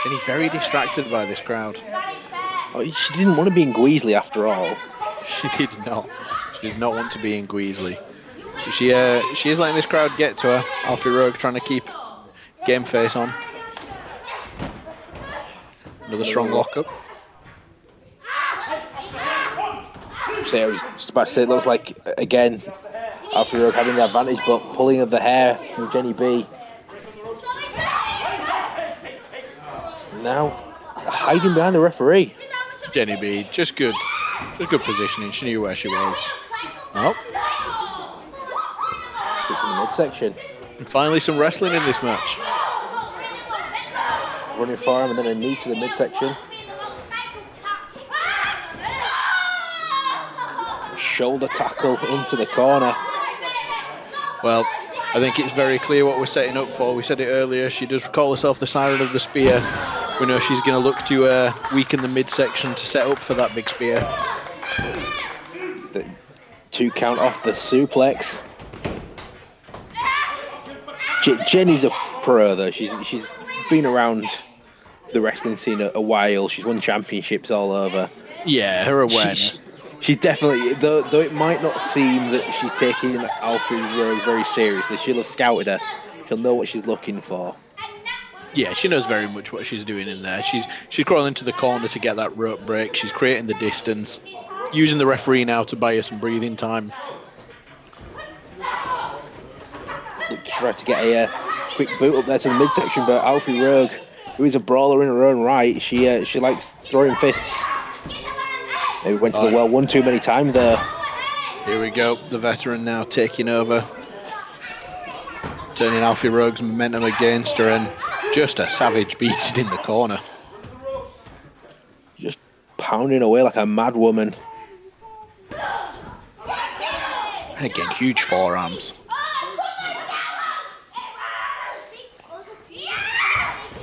Jennie very distracted by this crowd. Oh, she didn't want to be in Guiseley after all. She did not. She did not want to be in Guiseley. She is letting this crowd get to her. Alfiee Rogue trying to keep game face on. Another strong lockup. So I was just about to say, it looks like, again, Alfiee Rogue having the advantage, but pulling of the hair from Jennie B. Now, hiding behind the referee. Jennie B, just good positioning. She knew where she was. Oh. It's in the midsection. And finally some wrestling in this match. Running forearm and then a knee to the midsection. Shoulder tackle into the corner. Well, I think it's very clear what we're setting up for. We said it earlier. She does call herself the Siren of the Spear. We know she's going to look to weaken the midsection to set up for that big spear. The 2 count off the suplex. Jennie's a pro though. She's been around the wrestling scene a while. She's won championships all over. Yeah, her awareness. She's definitely, though it might not seem that she's taking Alfie's Rogue very seriously, she'll have scouted her. She'll know what she's looking for. Yeah, she knows very much what she's doing in there. She's crawling into the corner to get that rope break. She's creating the distance, using the referee now to buy her some breathing time. Tried to get a quick boot up there to the midsection, but Alfiee Rogue, who is a brawler in her own right, she likes throwing fists. Maybe went to the well one too many times there. Here we go, the veteran now taking over, turning Alfiee Rogue's momentum against her, and just a savage beating in the corner. Just pounding away like a mad woman. And again, huge forearms.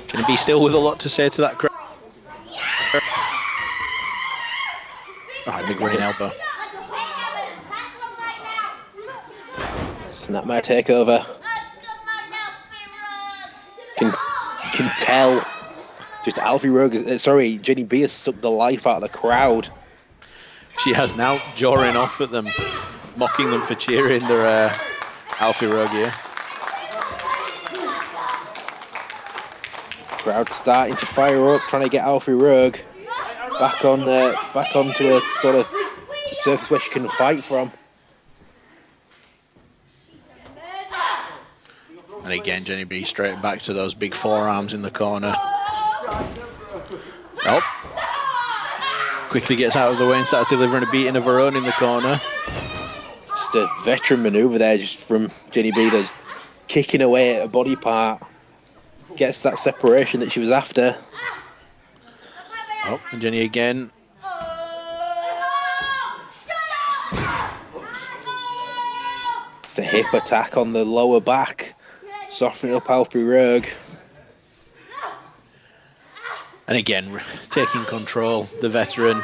Jennie B still with a lot to say to that crowd. Alright, big rain elbow. Snapmare takeover. Can tell. Just Alfiee Rogue, Jennie B has sucked the life out of the crowd. She has now, jawing off at them, mocking them for cheering their Alfiee Rogue here. Crowd starting to fire up, trying to get Alfiee Rogue back onto a sort of surface where she can fight from. And again, Jennie B straight back to those big forearms in the corner. Nope. Quickly gets out of the way and starts delivering a beating of her own in the corner. Just a veteran maneuver there, just from Jennie B, that's kicking away at a body part. Gets that separation that she was after. Oh, and Jennie again. Just a hip attack on the lower back, softening up Alfiee Rogue. And again, taking control, the veteran.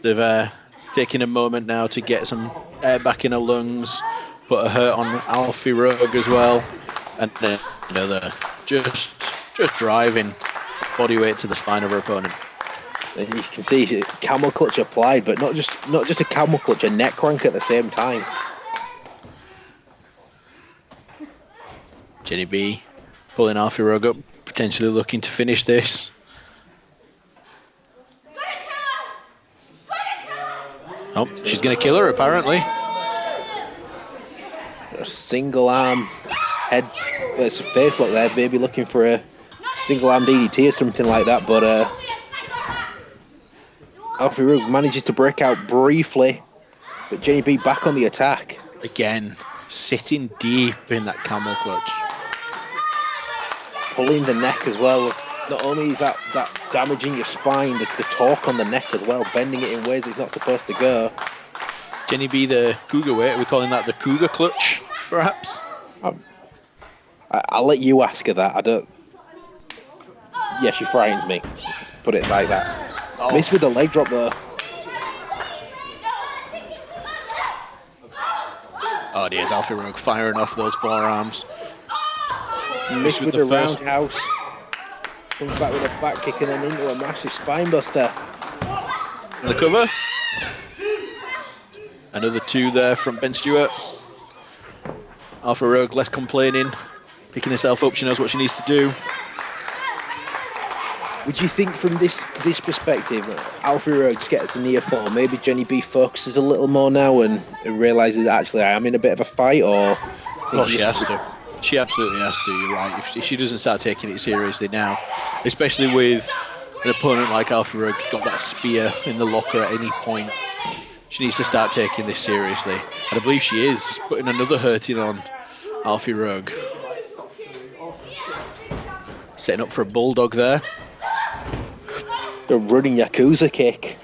They've taken a moment now to get some air back in her lungs, put a hurt on Alfiee Rogue as well. And then another just driving body weight to the spine of her opponent. And you can see camel clutch applied, but not just a camel clutch, a neck crank at the same time. Jennie B pulling Alfiee Rogue up, potentially looking to finish this. Oh, she's going to kill her apparently. A single arm head, there's a face lock there, maybe looking for a single arm DDT or something like that, but Alfiee Rogue manages to break out briefly, but Jennie B back on the attack. Again, sitting deep in that camel clutch. Pulling the neck as well. Not only is that damaging your spine, the torque on the neck as well, bending it in ways it's not supposed to go. Jennie B the cougar weight, are we calling that the cougar clutch, perhaps? I'll let you ask her that. I don't. Yeah, she frightens me. Let's put it like that. Missed with the leg drop there. Oh, there's Alfiee Rogue firing off those forearms. Missed with the roundhouse. Comes back with a back kick and then into a massive spine buster. And the cover. Another 2 there from Ben Stewart. Alfiee Rogue less complaining, picking herself up. She knows what she needs to do. Would you think from this perspective, Alfiee Rogue just gets a near fall? Maybe Jennie B focuses a little more now and realises that actually I am in a bit of a fight, or? Well, she has to. She absolutely has to. You're right. If she doesn't start taking it seriously now, especially with an opponent like Alfiee Rogue, got that spear in the locker at any point, she needs to start taking this seriously. And I believe she is, putting another hurting on Alfiee Rogue. Setting up for a bulldog there. The running Yakuza kick.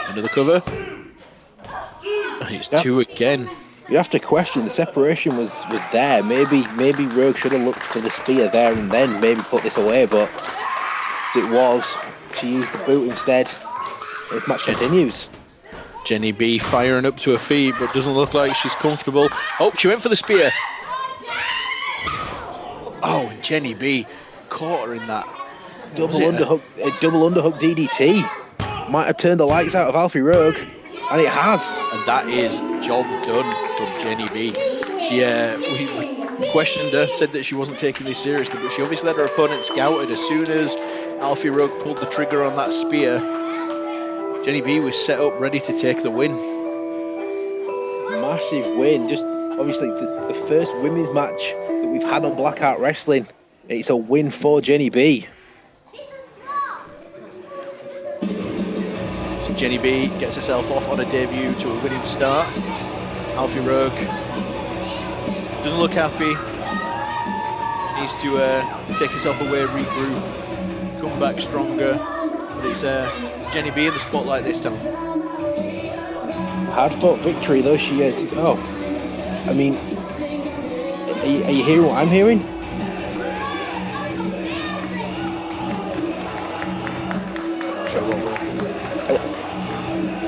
Another cover. And it's 2 again. You have to question, the separation was there. Maybe Rogue should have looked for the spear there and then maybe put this away, but as it was, she used the boot instead. This match continues. Jennie B firing up to her feet, but doesn't look like she's comfortable. Oh, she went for the spear. Oh, and Jennie B caught her in that. Double underhook DDT. Might have turned the lights out of Alfiee Rogue, and it has. And that is job done from Jennie B. She, we questioned her, said that she wasn't taking this seriously, but she obviously had her opponent scouted. As soon as Alfiee Rogue pulled the trigger on that spear, Jennie B was set up, ready to take the win. Massive win. Just obviously the first women's match that we've had on Blackheart Wrestling. It's a win for Jennie B. So Jennie B gets herself off on a debut to a winning start. Alfiee Rogue doesn't look happy. She needs to take herself away, regroup, come back stronger. But it's Jennie B in the spotlight this time. Hard fought victory though, she is. Oh, I mean, are you hearing what I'm hearing?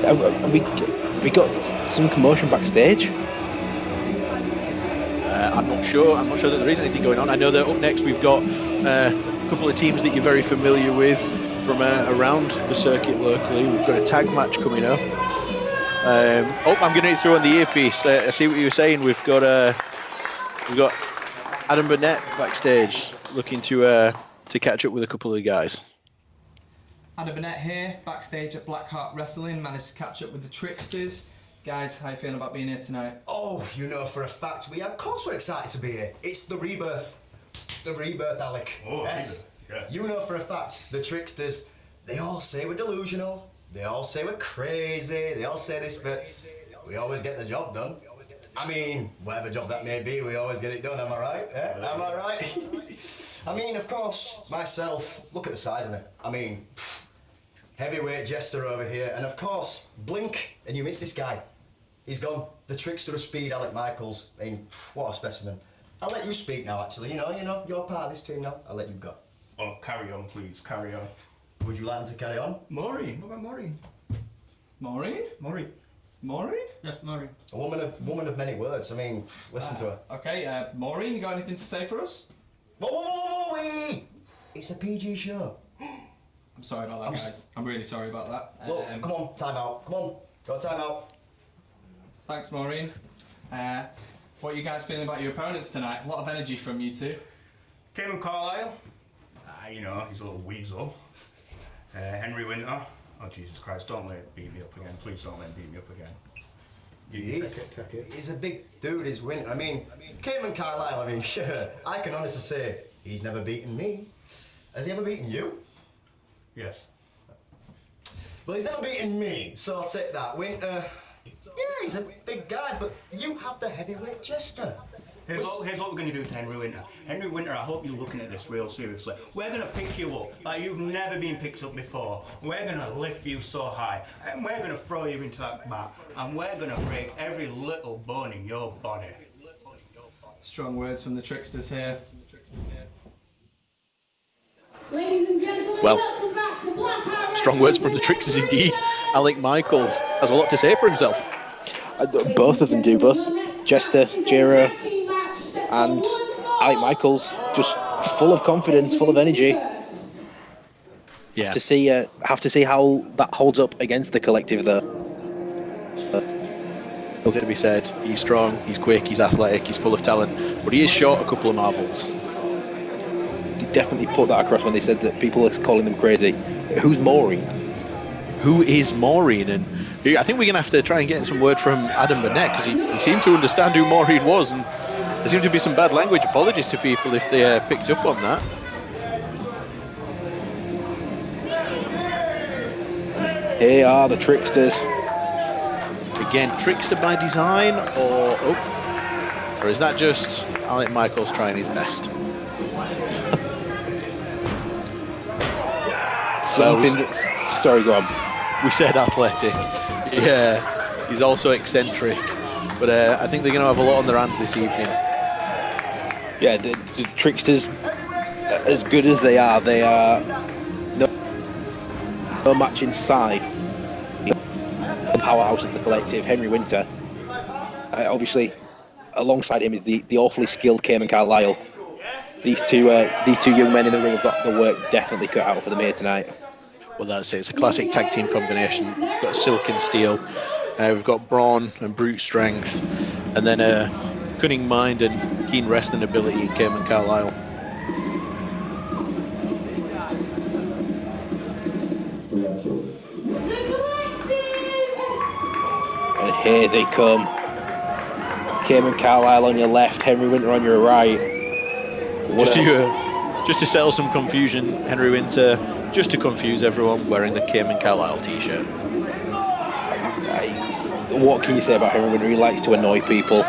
Have we got some commotion backstage? I'm not sure. I'm not sure that there is anything going on. I know that up next we've got a couple of teams that you're very familiar with from around the circuit locally. We've got a tag match coming up. I'm getting it through on the earpiece. I see what you were saying. We've got Adam Burnett backstage looking to catch up with a couple of guys. Adam Burnett here, backstage at Blackheart Wrestling. Managed to catch up with the Tricksters. Guys, how you feeling about being here tonight? Oh, you know for a fact of course we're excited to be here. It's the rebirth. The rebirth, Alec. Oh, rebirth, yeah. You know for a fact, the Tricksters, they all say we're delusional, they all say we're crazy, they all say this, but we always get the job done. I mean, whatever job that may be, we always get it done, am I right? Am I right? I mean, of course, myself, look at the size of it. I mean, heavyweight jester over here, and of course, blink, and you miss this guy. He's gone. The trickster of speed, Alec Michaels. I mean, what a specimen. I'll let you speak now, actually. You know, you're part of this team now. I'll let you go. Oh, carry on, please, carry on. Would you like him to carry on? Maureen, what about Maureen? Maureen? Maureen. Maureen? Yes, Maureen. A woman of many words. I mean, listen to her. Okay, Maureen, you got anything to say for us? Whoa, wait! It's a PG show. I'm sorry about that, guys. I'm really sorry about that. Look, come on, time out. Come on, go time out. Thanks, Maureen. What are you guys feeling about your opponents tonight? A lot of energy from you two. Cayman Carlisle. You know, he's a little weasel. Henry Winter. Oh, Jesus Christ, don't let it beat me up again. Please don't let him beat me up again. He's a big dude, he's Winter. I mean, Cayman Carlisle, I mean, sure, I can honestly say he's never beaten me. Has he ever beaten you? Yes. Well, he's never beaten me, so I'll take that. Winter, yeah, he's a big guy, but you have the heavyweight jester. Here's what we're going to do to Henry Winter. Henry Winter, I hope you're looking at this real seriously. We're going to pick you up like you've never been picked up before. We're going to lift you so high, and we're going to throw you into that mat, and we're going to break every little bone in your body. Strong words from the Tricksters here. Ladies and gentlemen, Well, welcome back to Black strong words from the Tricksters indeed. Alec Michaels has a lot to say for himself. Both of them do, both Jester, Jiro, and Alec Michaels, just full of confidence, full of energy. Yeah. Have to see how that holds up against the collective, though. To be said, he's strong, he's quick, he's athletic, he's full of talent, but he is short a couple of marbles. He definitely put that across when they said that people are calling them crazy. Who's Maureen? Who is Maureen? And I think we're going to have to try and get some word from Adam Burnett, because he seemed to understand who Maureen was, and there seemed to be some bad language apologies to people if they picked up on that. Here are the Tricksters. Again, Trickster by design, or is that just Alec Michaels trying his best? Sorry, go on. We said athletic. Yeah, he's also eccentric. But I think they're going to have a lot on their hands this evening. Yeah, the Tricksters, as good as they are no match inside the powerhouse of the collective, Henry Winter. Obviously, alongside him is the awfully skilled Cayman Carlisle. These two young men in the ring have got the work definitely cut out for them here tonight. Well, that's it. It's a classic tag team combination. We've got silk and steel. We've got brawn and brute strength, and then a cunning mind and keen wrestling ability in Cayman Carlisle. And here they come. Cayman Carlisle on your left, Henry Winter on your right. Just to settle some confusion, Henry Winter, just to confuse everyone, wearing the Cayman Carlisle t-shirt. What can you say about Henry Winter? He likes to annoy people.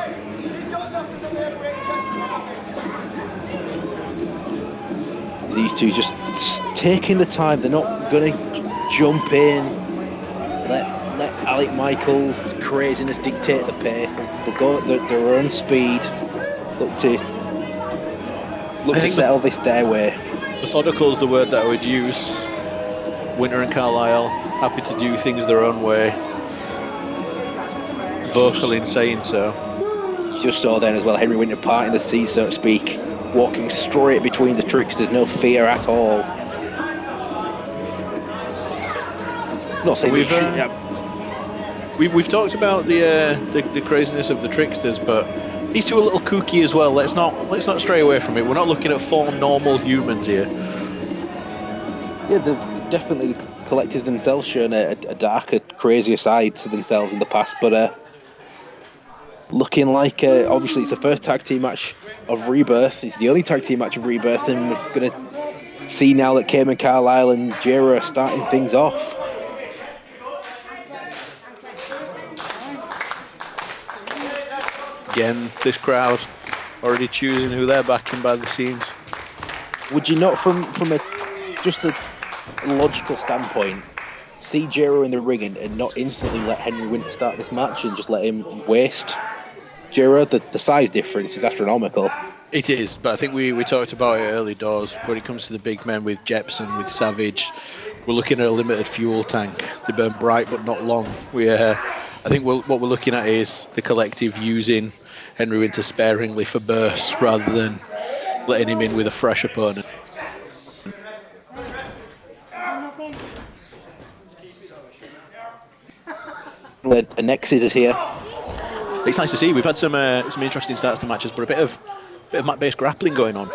These two just taking the time. They're not going to jump in, let Alec Michaels' craziness dictate the pace. They'll go at their own speed. Look to settle this their way. Methodical is the word that I would use. Winter and Carlisle, happy to do things their own way. Vocal in saying so. Just saw then as well, Henry Winter parting the seat, so to speak, walking straight between the Tricksters, no fear at all. Not saying we've talked about the craziness of the Tricksters, but these two are a little kooky as well. Let's not stray away from it. We're not looking at 4 normal humans here. Yeah, they've definitely collected themselves, shown a darker, crazier side to themselves in the past, but looking like obviously it's the first tag team match of Rebirth. It's the only tag team match of Rebirth, and we're going to see now that Cayman Carlisle and Jiro are starting things off. Again, this crowd already choosing who they're backing by the seams. Would you not, from just a logical standpoint, see Jiro in the ring and not instantly let Henry Winter start this match and just let him waste Jiro? The size difference is astronomical. It is, but I think we talked about it early doors. When it comes to the big men with Jepson, with Savage, we're looking at a limited fuel tank. They burn bright but not long. I think what we're looking at is the collective using Henry Winter sparingly for bursts rather than letting him in with a fresh opponent. The Nexus is here. It's nice to see. We've had some interesting starts to matches, but a bit of mat-based grappling going on.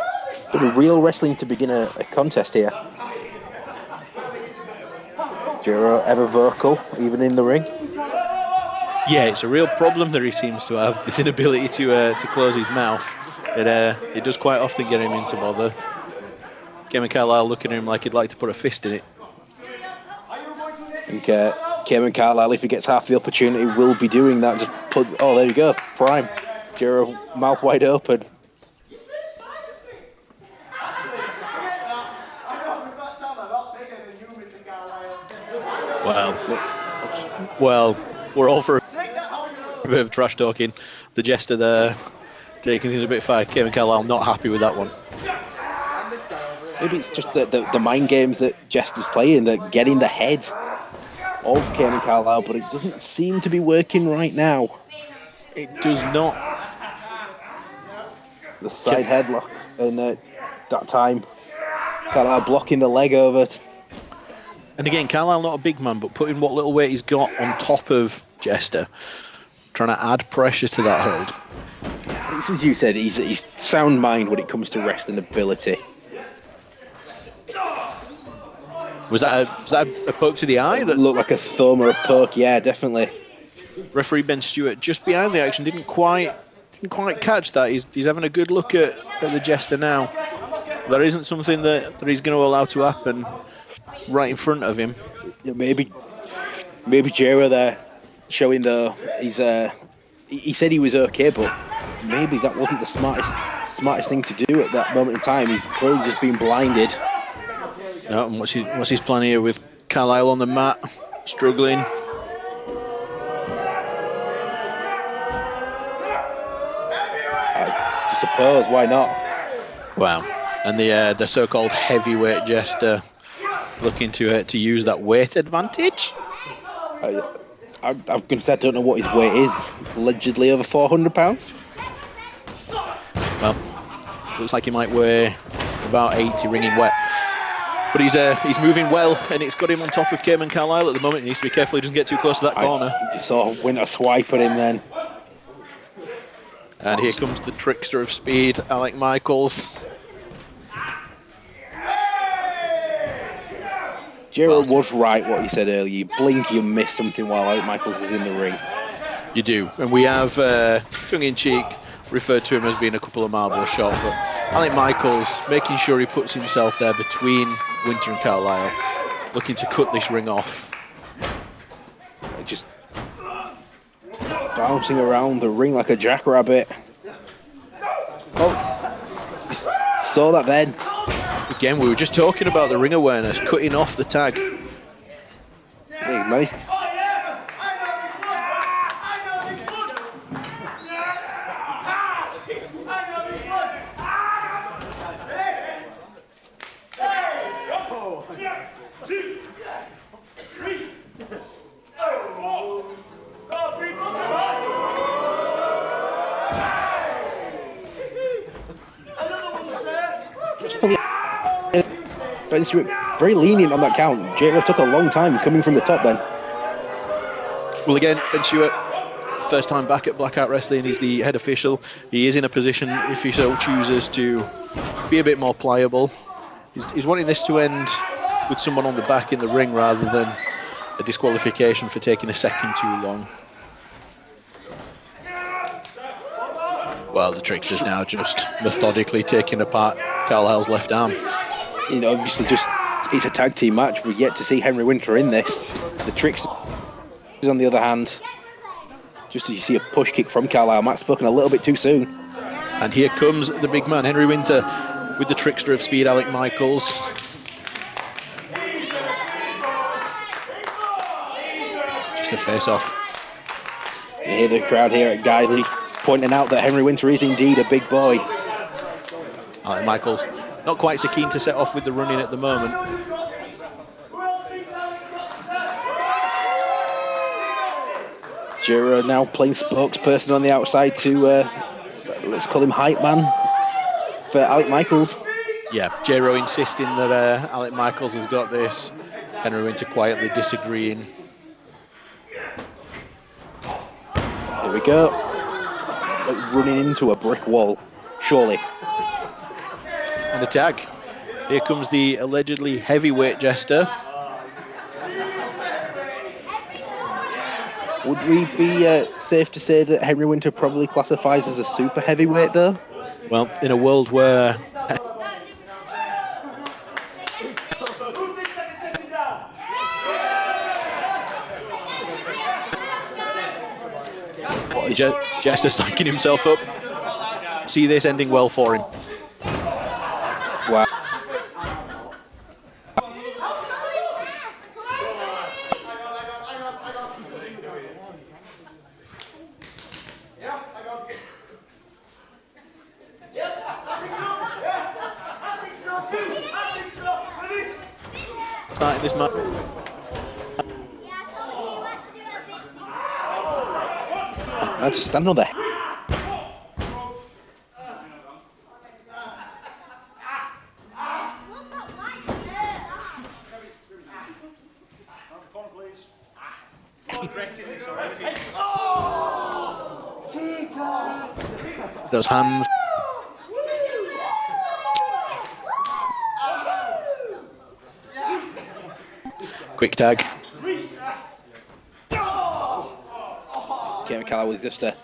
Bit of real wrestling to begin a contest here. Jiro ever vocal, even in the ring. Yeah, it's a real problem that he seems to have, this inability to close his mouth. It does quite often get him into bother. Cayman Carlisle looking at him like he'd like to put a fist in it. I think Cayman Carlisle, if he gets half the opportunity, will be doing that. Oh, there you go, prime. Jiro, mouth wide open. Well, we're all for a bit of trash talking. The jester there taking things a bit far. Cayman Carlisle not happy with that one. Maybe it's just the mind games that Jester's playing, that get in the head of Kane Carlisle, but it doesn't seem to be working right now. It does not. The side headlock, and that time, Carlisle blocking the leg over. And again, Carlisle not a big man, but putting what little weight he's got on top of Jester, trying to add pressure to that hold. It's as you said, he's sound mind when it comes to wrestling ability. Was that a poke to the eye? That looked like a thumb or a poke, yeah, definitely. Referee Ben Stewart just behind the action didn't quite catch that. He's having a good look at the Jester now. There isn't something that he's going to allow to happen right in front of him. Yeah, maybe Jero there showing he said he was okay, but maybe that wasn't the smartest thing to do at that moment in time. He's clearly just been blinded. No, and what's his plan here with Carlisle on the mat, struggling? I suppose, why not? Wow. And the so-called heavyweight Jester looking to use that weight advantage. I'm going to say I don't know what his weight is. Allegedly over 400 pounds. Well, looks like he might weigh about 80 ringing wet. But he's moving well, and it's got him on top of Cayman Carlisle at the moment. He needs to be careful he doesn't get too close to that corner. You saw Winter swipe at him then. And here comes the trickster of speed, Alec Michaels. Jero was right what he said earlier. You blink, you miss something while Alec Michaels is in the ring. You do. And we have, tongue-in-cheek, referred to him as being a couple of marbles short, but Alec Michaels making sure he puts himself there between Winter and Carlisle, looking to cut this ring off. Just bouncing around the ring like a jackrabbit. Oh, saw that then. Again, we were just talking about the ring awareness, cutting off the tag. Hey, managed. Ben Stewart very lenient on that count. Jero took a long time coming from the top then. Well, again, Ben Stewart, first time back at Blackout Wrestling, he's the head official. He is in a position, if he so chooses, to be a bit more pliable. He's wanting this to end with someone on the back in the ring rather than a disqualification for taking a second too long. Well, the Tricksters now just methodically taking apart Carlisle's left arm. You know, obviously it's a tag team match. We're yet to see Henry Winter in this. The Tricksters, on the other hand, just as you see a push kick from Carlisle. Matt spoken a little bit too soon. And here comes the big man, Henry Winter, with the trickster of speed, Alec Michaels. Just a face-off. You hear the crowd here at Guiseley pointing out that Henry Winter is indeed a big boy. Alec Michaels not quite so keen to set off with the running at the moment. Jero now playing spokesperson on the outside to, let's call him hype man for Alec Michaels. Yeah, Jero insisting that Alec Michaels has got this. Henry Winter quietly disagreeing. There we go. Like running into a brick wall, surely. And the tag. Here comes the allegedly heavyweight Jester. Would we be safe to say that Henry Winter probably classifies as a super heavyweight though? Well, in a world where Jester psyching himself up. See this ending well for him. Wow. starting this match. I just stand on there. Those hands. Quick tag. Kevin Carlisle with just a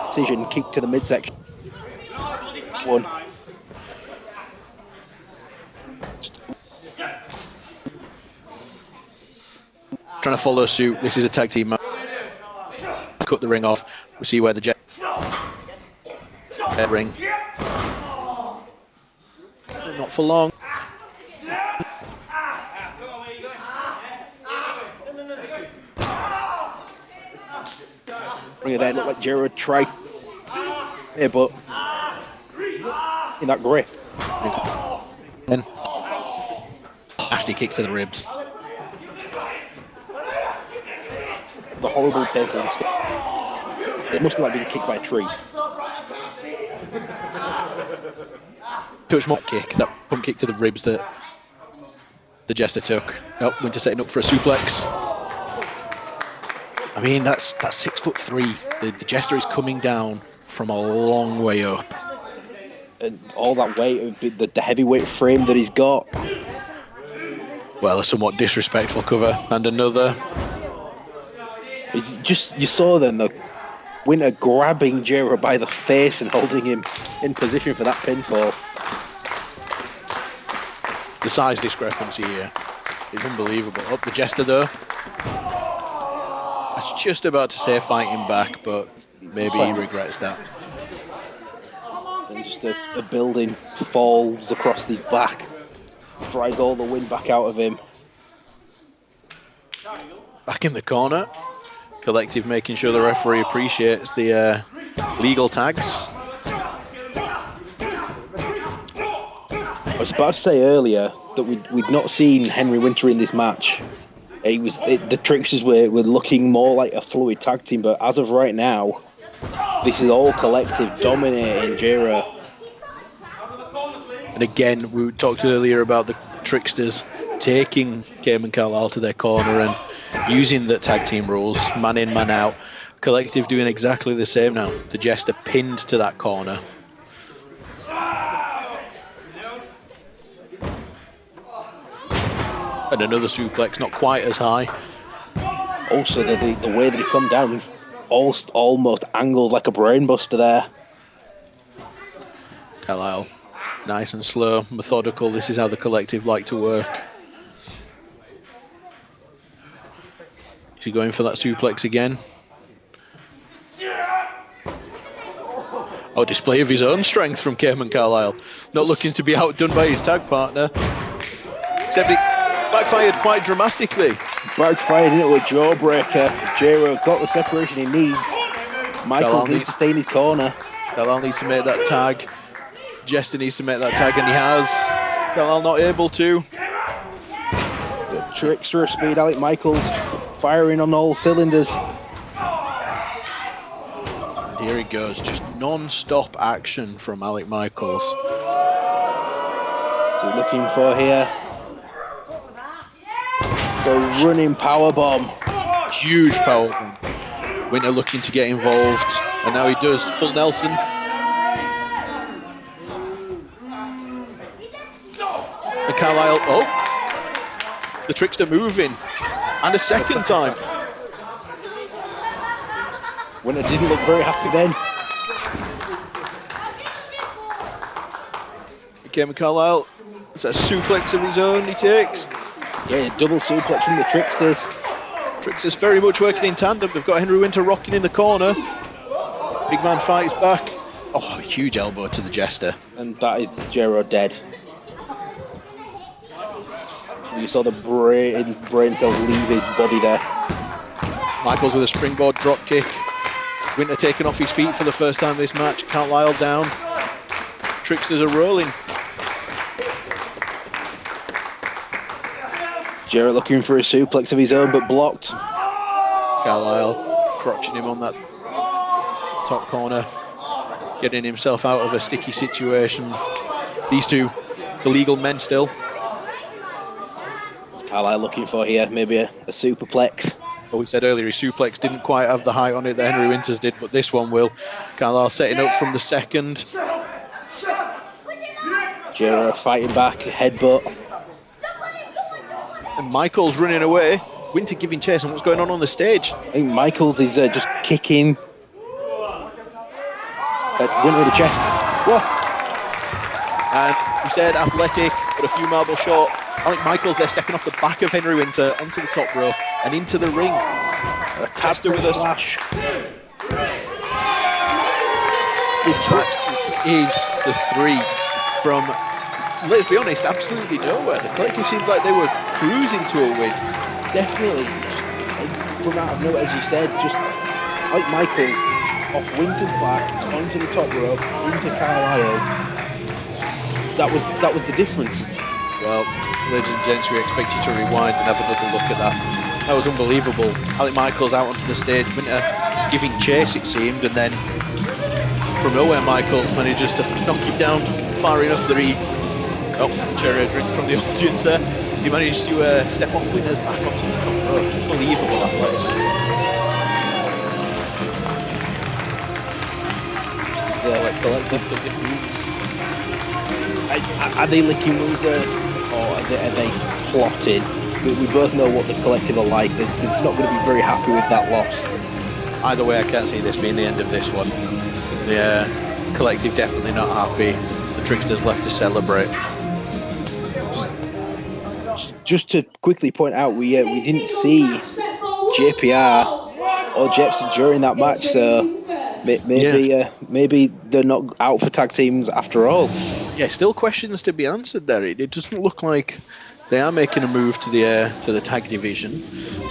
precision kick to the midsection. One. Trying to follow suit. This is a tag team match. Cut the ring off. We see where the jet ring. Not for long. Bring it there, look like Jared tried. Yeah, but in that grip. And nasty kick to the ribs. The horrible paper. It must be like being kicked by a tree. Too much more kick, that pump kick to the ribs that the Jester took. Oh, Winter setting up for a suplex. I mean, that's 6'3". The Jester is coming down from a long way up. And all that weight, the heavyweight frame that he's got. Well, a somewhat disrespectful cover, and another. You saw then the Winter grabbing Jero by the face and holding him in position for that pinfall. The size discrepancy here is unbelievable. Up the Jester though. I was just about to say fighting back, but maybe he regrets that. And just a building falls across his back, fries all the wind back out of him. Back in the corner. Collective making sure the referee appreciates the legal tags. I was about to say earlier that we'd not seen Henry Winter in this match. The Tricksters were looking more like a fluid tag team, but as of right now, this is all Collective dominating Jero. And again, we talked earlier about the Tricksters taking Cayman Carlisle to their corner and using the tag team rules, man in, man out. Collective doing exactly the same now. The Jester pinned to that corner. And another suplex, not quite as high. Also, the way that he come down, almost angled like a brainbuster there. Carlisle, nice and slow, methodical. This is how the Collective like to work. Is he going for that suplex again? Oh, display of his own strength from Cayman Carlisle. Not looking to be outdone by his tag partner. Except it backfired quite dramatically. Backfired into a jawbreaker. Jero got the separation he needs. Michael needs to stay in his corner. Carlisle needs to make that tag. Jester needs to make that tag, and he has. Carlisle not able to. The Trickster speed, Alec Michaels firing on all cylinders. And here he goes, just non-stop action from Alec Michaels. We're looking for here the running powerbomb. Huge powerbomb. Winter looking to get involved, and now he does. Full Nelson. And Carlisle, oh! The Trickster moving. And a second time. Winter didn't look very happy then. Cayman Carlisle, it's a suplex of his own he takes. Yeah, double suplex from the Tricksters. Tricksters very much working in tandem. They've got Henry Winter rocking in the corner. Big man fights back. Oh, huge elbow to the Jester. And that is Jero dead. You saw the brain cells leave his body there. Michaels with a springboard drop kick. Winter taken off his feet for the first time in this match. Carlisle down. Tricksters are rolling. Jarrett looking for a suplex of his own, but blocked. Carlisle crotching him on that top corner, getting himself out of a sticky situation. These two, the legal men still. What's Carlisle looking for here? Maybe a superplex. Well, we said earlier his suplex didn't quite have the height on it that Henry Winters did, but this one will. Carlisle setting up from the second. Jarrett fighting back, headbutt. And Michael's running away. Winter giving chase, and what's going on the stage? I think Michaels is just kicking Winter with the chest. Whoa! And we said athletic, but a few marbles short. I think Michaels there stepping off the back of Henry Winter onto the top row and into the ring. Chester with a splash. That is the three from, let's be honest, absolutely nowhere. The collective seemed like they were cruising to a win. Definitely. From out of nowhere, as you said, just like Michaels, off Winter's back, onto the top rope, into Carlisle. That was the difference. Well, ladies and gents, we expect you to rewind and have another look at that. That was unbelievable. Alec Michaels out onto the stage, Winter giving chase, it seemed, and then from nowhere Michael manages to knock him down far enough that he... Oh, cherry drink from the audience there. He managed to step off Winter's back onto the top rope. Unbelievable athleticism. Are they licking wounds or are they plotting? We both know what the collective are like. They're not going to be very happy with that loss. Either way, I can't see this being the end of this one. The collective definitely not happy. The Tricksters left to celebrate. Just to quickly point out, we didn't see JPR or Jepson during that match, so maybe they're not out for tag teams after all. Yeah, still questions to be answered there. It doesn't look like they are making a move to the tag division.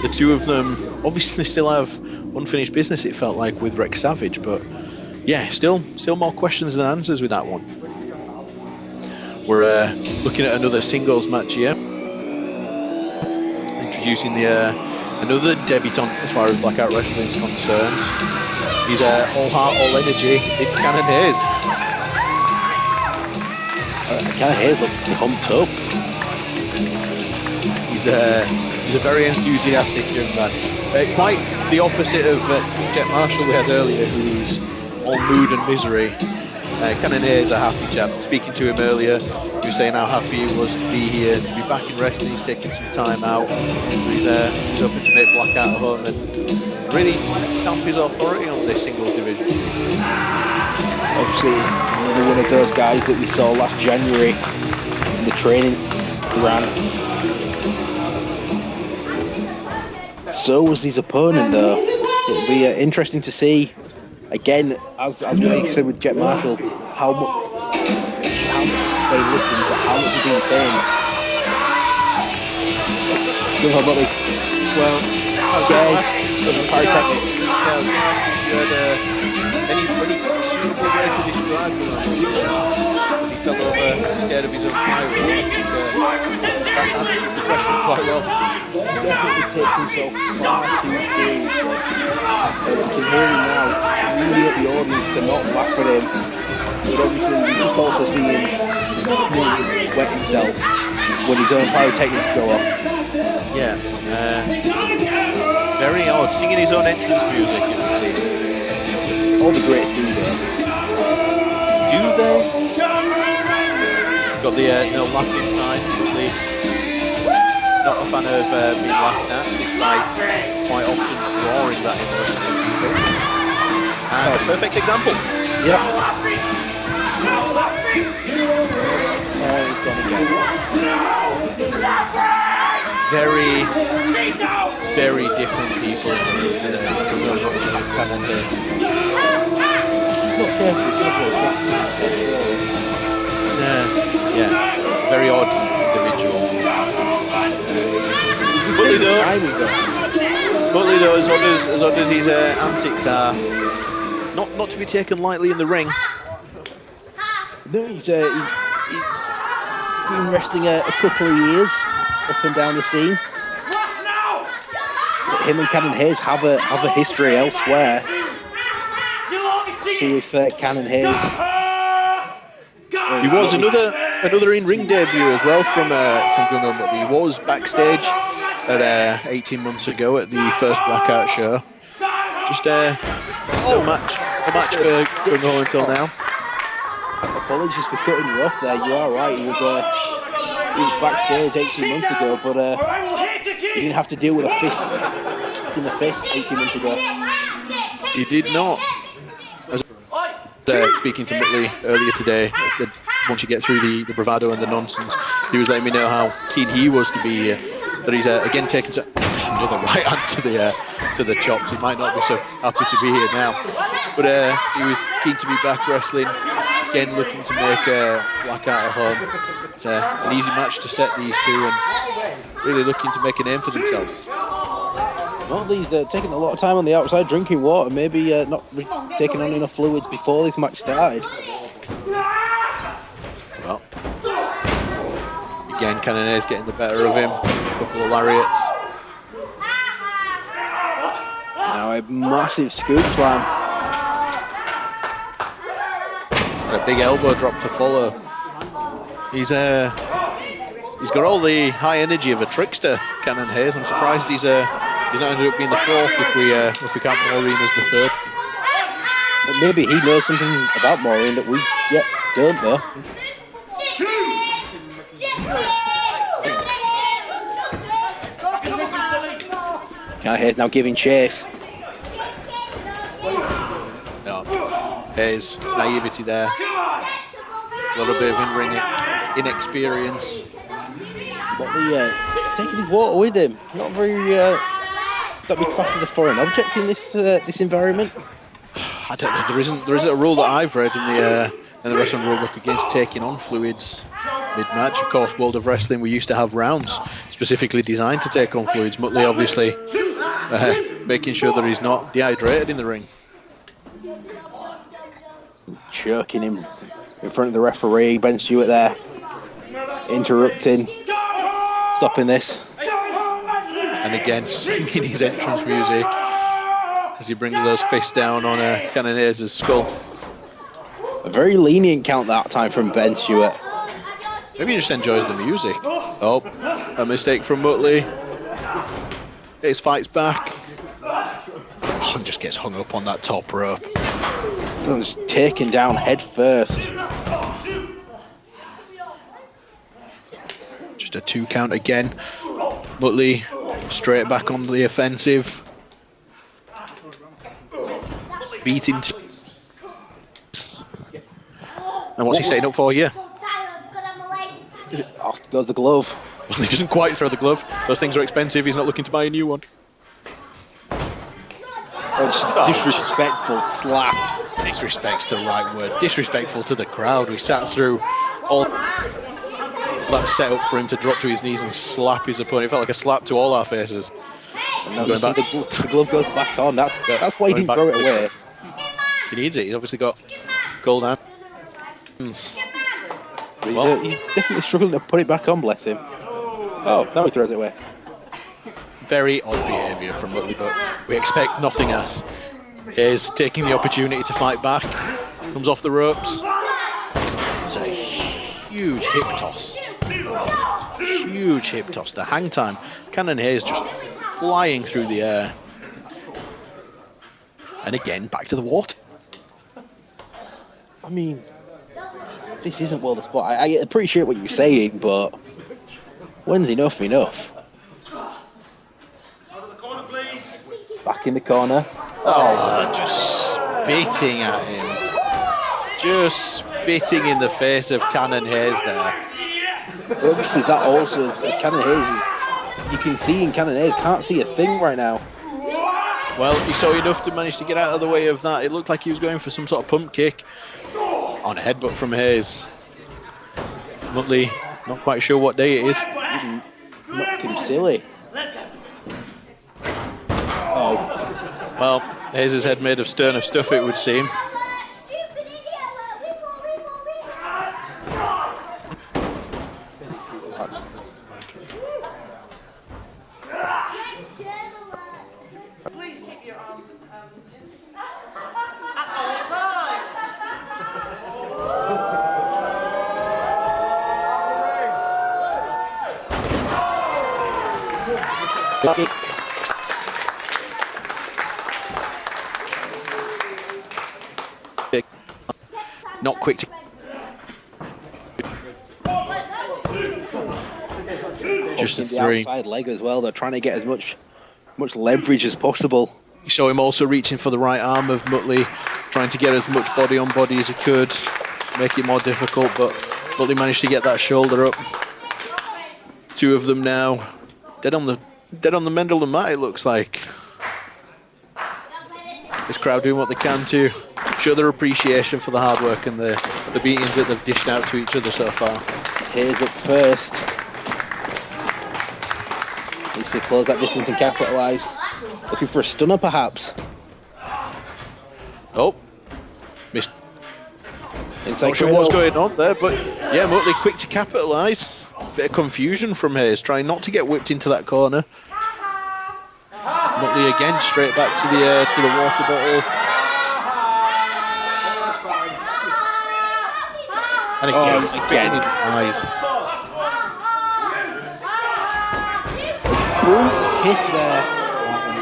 The two of them obviously still have unfinished business, it felt like, with Rex Savage, but yeah, still more questions than answers with that one. We're looking at another singles match here. Introducing another debutant as far as Blackout Wrestling is concerned. He's all heart, all energy. It's Cannon Haze. Cannon Haze looks pumped up. He's a very enthusiastic young man. Quite the opposite of Jet Marshall we had earlier, who's all mood and misery. Cannon Haze, a happy chap. Speaking to him earlier, he was saying how happy he was to be here, to be back in wrestling. He's taking some time out. He's hoping to make Blackout home and really stamp his authority on this singles division. Obviously, one of those guys that we saw last January in the training ground. So was his opponent, though. So it'll be interesting to see. Again, as we said with Jet Marshall, how much they listen, but how much is being retained. Gung-Ho Muttley. Well, pyrotechnics. Yeah, I was going to ask if you had any suitable way to describe Gung-Ho, as he fell over scared of his own fire. That answers the question quite well. Definitely takes himself far too seriously. You can hear him now, really at the audience to not laugh at him. But obviously you just also see him wet himself when his own pyrotechnics go off. Yeah, very odd. Singing his own entrance music, you can see. All the greats do that. Do they? Got the no laughing sign. Not a fan of being laughed at, despite quite often drawing that emotion from people. And a perfect example. Yep. Very, very different people to Cannon Haze. Yeah, very odd individual. Muttley though, as odd as his antics are, not to be taken lightly in the ring. No, he's been wrestling a couple of years up and down the scene. him and Cannon Haze have a history elsewhere. See if Cannon Haze. He was another in-ring debut as well from Gung-Ho, but he was backstage at 18 months ago at the first Blackheart show. Just a match for Gung-Ho until now. Apologies for cutting you off there. You are right. He was backstage 18 months ago, but he didn't have to deal with a fist in the face 18 months ago. He did not. Speaking to Muttley earlier today, once you get through the bravado and the nonsense, he was letting me know how keen he was to be that he's again taking another right hand to the chops. He might not be so happy to be here now, but he was keen to be back wrestling again, looking to make Blackheart a home. It's an easy match to set these two, and really looking to make a name for themselves. Muttley's taking a lot of time on the outside drinking water, maybe not taking on enough fluids before this match started. Well, again, Cannon Haze getting the better of him. A couple of lariats. Now a massive scoop slam. And a big elbow drop to follow. He's got all the high energy of a trickster, Cannon Haze. I'm surprised he's not ended up being the fourth if we count Maureen as the third. But maybe he knows something about Maureen that we yet don't know. Cannon Haze now giving chase. No, Haze, naivety there. A little bit of in-ring inexperience. But taking his water with him. Not very. That be classed as a foreign object in this environment. I don't know. There isn't a rule that I've read in the wrestling rule book against taking on fluids mid-match. Of course, World of Wrestling, we used to have rounds specifically designed to take on fluids. Muttley obviously making sure that he's not dehydrated in the ring. Choking him in front of the referee. Ben Stewart there, interrupting, stopping this. And again, singing his entrance music as he brings those fists down on Cannon Haze's skull. A very lenient count that time from Ben Stewart. Maybe he just enjoys the music. Oh, a mistake from Muttley. Haze fights back. Oh, and just gets hung up on that top rope. And just taken down head first. Just a 2 count again. Muttley straight back on the offensive. Beating. And what's he setting up for here? Off goes the glove. Well, he doesn't quite throw the glove. Those things are expensive. He's not looking to buy a new one. Disrespectful slap. Disrespect's the right word. Disrespectful to the crowd. We sat through all that set up for him to drop to his knees and slap his opponent. It felt like a slap to all our faces. And now going back. The glove goes back on. That's why he didn't throw it away. He needs it. He's obviously got gold hands. Well, he's definitely struggling to put it back on, bless him. Oh, now he throws it away. Very odd behaviour from Muttley, but we expect nothing else. Haze taking the opportunity to fight back. Comes off the ropes. It's a huge hip toss. Huge hip toss. The hang time. Cannon Haze just flying through the air. And again, back to the water. I mean, this isn't World of Sport. I appreciate what you're saying, but when's enough? Back in the corner. Oh, just spitting at him. Just spitting in the face of Cannon Haze there. But obviously that also is Cannon Haze. You can see in Cannon Haze can't see a thing right now. Well, he saw enough to manage to get out of the way of that. It looked like he was going for some sort of pump kick on a headbutt from Haze. Muttley, not quite sure what day it is. Knocked him silly. Oh. Well, Haze's head made of sterner stuff, it would seem. Not quick to. Just a the three. outside leg as well. They're trying to get as much leverage as possible. You saw him also reaching for the right arm of Muttley, trying to get as much body on body as he could, make it more difficult, but Muttley managed to get that shoulder up. Two of them now, dead on the Mendel and Matt, it looks like. This crowd doing what they can to show their appreciation for the hard work and the beatings that they've dished out to each other so far. Haze up first. Needs to close that distance and capitalise. Looking for a stunner, perhaps. Oh, missed. Inside Not sure what's going on there, but yeah, Muttley quick to capitalise. Bit of confusion from Haze, trying not to get whipped into that corner. Muttley again, straight back to the water bottle. And again, again in the eyes. Pump kick there.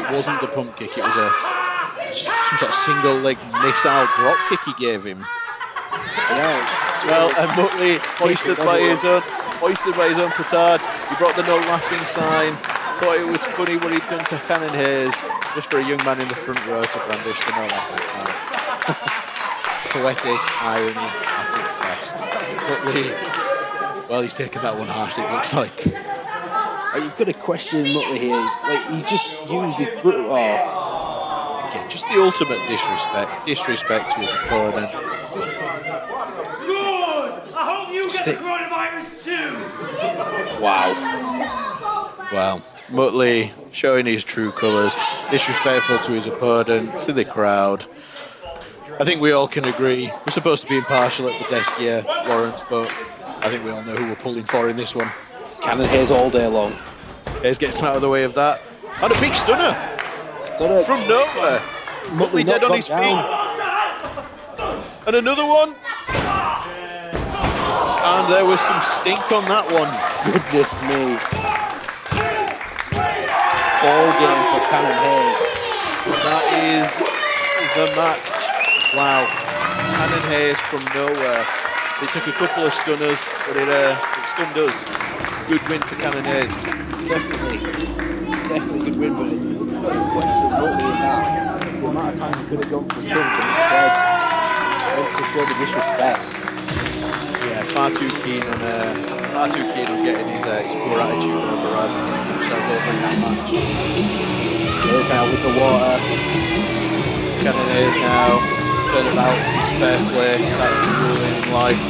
It wasn't the pump kick, it was some sort of single leg missile drop kick he gave him. Well, and Muttley hoisted by his own petard. He brought the no laughing sign. Thought it was funny what he'd done to Cannon Haze, just for a young man in the front row to brandish the no laughing sign. Poetic irony at its best. Muttley, well, he's taken that one harshly, it looks like. You've got to question Muttley here. Like, he just used his brutal. Again, just the ultimate disrespect to his opponent. Good! I hope you get the coronavirus too! Wow. Well, Muttley showing his true colours, disrespectful to his opponent, to the crowd. I think we all can agree. We're supposed to be impartial at the desk here, Lawrence, but I think we all know who we're pulling for in this one. Cannon Haze all day long. Haze gets out of the way of that. And a big stunner! Stunner. From nowhere. Muttley dead on his feet. And another one. And there was some stink on that one. Goodness me. All game for Cannon Haze. That is the match. Wow. Cannon Haze from nowhere. It took a couple of stunners, but it stunned us. Good win for Cannon Haze. Definitely good win, but it's got to question Muttley in that. The amount of time he could have gone for a dunk and instead went to show the disrespect. Yeah, far too keen on getting his poor attitude over rather than getting himself over in that match. Haze now with the water. Cannon Haze now turning out his fair play. That's the ruling in life.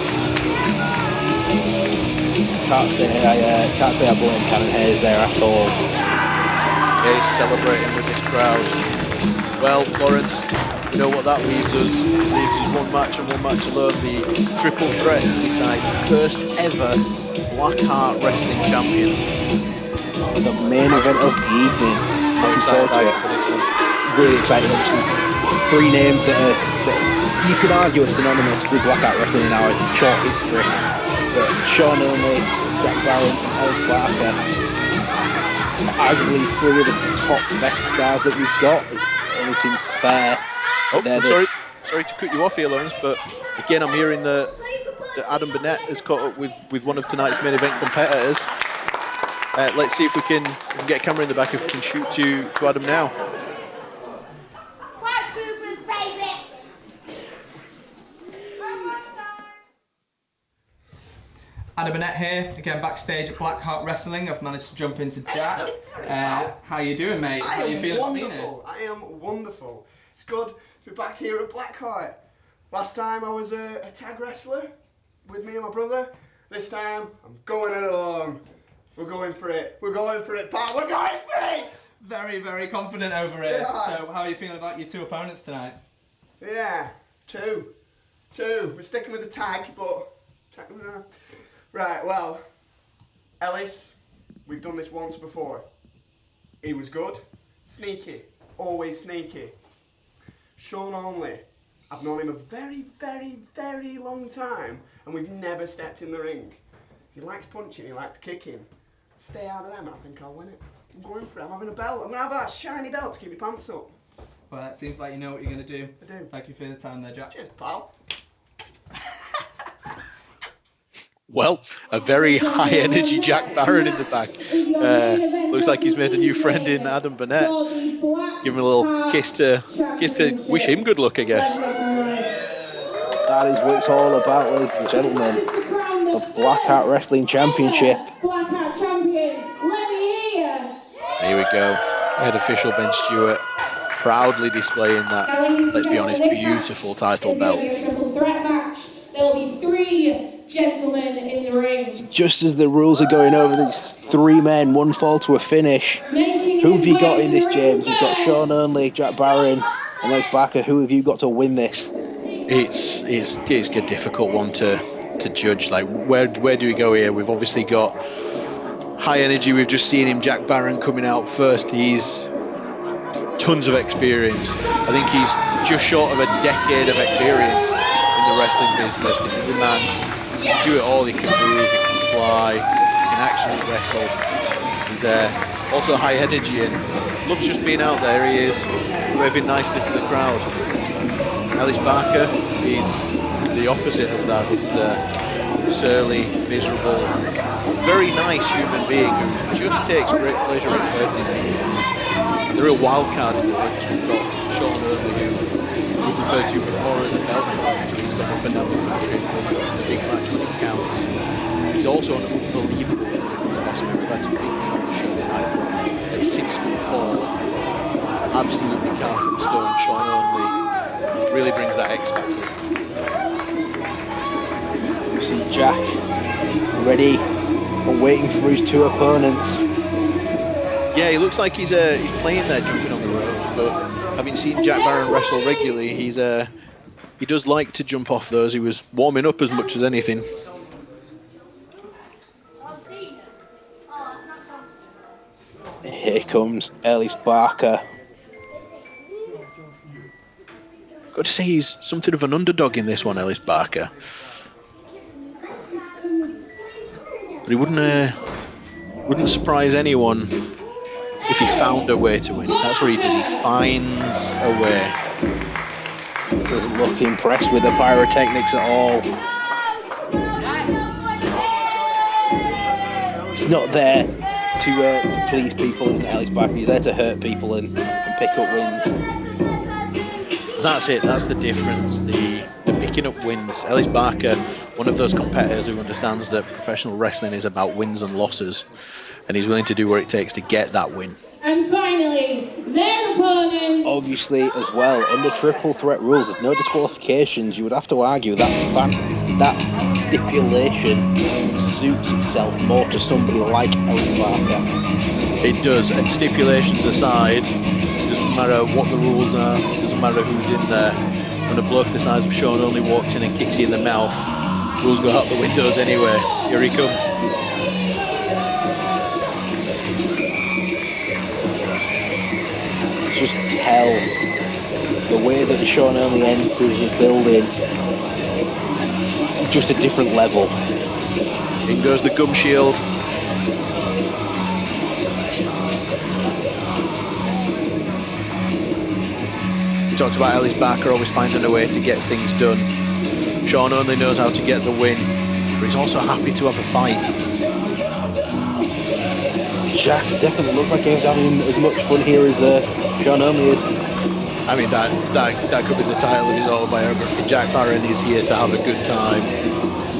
Can't say I blame Cannon Haze there at all. Yeah, he's celebrating with this crowd. Well, Lawrence, you know what that leaves us? It leaves us one match and one match alone. The triple threat to decide the first ever Blackheart Wrestling Champion. The main event of the evening. How excited are you for this one? Really excited. Three names that you could argue are synonymous with Blackheart Wrestling in our short history. But Sean O'Malley, Jack Barron and Ellis Barker, arguably three of the top best stars that we've got. It only seems fair. Oh, I'm sorry to cut you off here, Lawrence, but again I'm hearing that Adam Burnett has caught up with one of tonight's main event competitors. Let's see if we can get a camera in the back, if we can shoot to Adam now. Adam Burnett here, again backstage at Blackheart Wrestling. I've managed to jump into Jack. How you doing, mate? How you feeling about being here? I am wonderful. It's good to be back here at Blackheart. Last time I was a tag wrestler with me and my brother. This time I'm going it alone. We're going for it. We're going for it, pal. We're going for it! Very, very confident over here. Yeah. So how are you feeling about your two opponents tonight? Yeah, two. We're sticking with the tag, but... Right, well, Ellis, we've done this once before. He was good, sneaky, always sneaky. Sean Only, I've known him a very, very, very long time, and we've never stepped in the ring. He likes punching, he likes kicking. Stay out of them, and I think I'll win it. I'm going for it. I'm having a belt. I'm going to have that shiny belt to keep my pants up. Well, it seems like you know what you're going to do. I do. Thank you for the time there, Jack. Cheers, pal. Well, a very high energy Jack Barron in the back. Looks like he's made a new friend in Adam Burnett. Give him a little kiss to wish him good luck, I guess. That is what it's all about, ladies and gentlemen. The Blackheart Wrestling Championship. Blackheart champion, let me hear. Here we go. Head official Ben Stewart proudly displaying that, let's be honest, beautiful title belt. There will be a triple threat match. There will be 3 gentlemen in the ring. Just as the rules are going over, these 3 men, 1 fall to a finish. Who have you got in this, James? You've got Sean Only, Jack Barron, and Ellis Barker. Who have you got to win this? It's a difficult one to judge. Like, where do we go here? We've obviously got high energy. We've just seen him, Jack Barron, coming out first. He's tons of experience. I think he's just short of a decade of experience in the wrestling business. This is a man who can do it all. He can move, he can fly, he can actually wrestle. He's also high energy and loves just being out there. He is waving nicely to the crowd. Ellis Barker is the opposite of that. This is a surly, miserable, very nice human being who just takes great pleasure in hurting people. The real wild card in the mix. We've got Sean Only, who we've referred to before as a belt collector. He's gone up and down the country for the big match when it counts. He's also an unbelievable physical specimen. We've had some big men on the show tonight. At 6'4", absolutely carved from stone. Sean Only really brings that X factor. You see Jack ready and waiting for his 2 opponents. Yeah, he looks like he's playing there, jumping on the ropes, but having seen Jack Barron wrestle regularly, he does like to jump off those. He was warming up as much as anything. Here comes Ellis Barker. Got to say, he's something of an underdog in this one, Ellis Barker. But he wouldn't surprise anyone if he found a way to win. That's what he does. He finds a way. Doesn't look impressed with the pyrotechnics at all. He's not there to please people, isn't Ellis Barker? He's there to hurt people and pick up wins. That's it. That's the difference. The picking up wins. Ellis Barker, one of those competitors who understands that professional wrestling is about wins and losses, and he's willing to do what it takes to get that win. And finally, their opponent. Obviously, as well, under triple threat rules, there's no disqualifications. You would have to argue that stipulation suits itself more to somebody like Ellis Barker. It does, and stipulations aside, it doesn't matter what the rules are, it doesn't matter who's in there. When a bloke the size of Sean Only walks in and kicks you in the mouth, rules go out the windows anyway. Here he comes. Just tell the way that Sean Only enters the building, just a different level. In goes the gum shield. We talked about Ellis Barker always finding a way to get things done. Sean Only knows how to get the win, but he's also happy to have a fight. Jack definitely looks like he's having as much fun here as Sean Only is. I mean, that could be the title of his autobiography. Jack Barron is here to have a good time.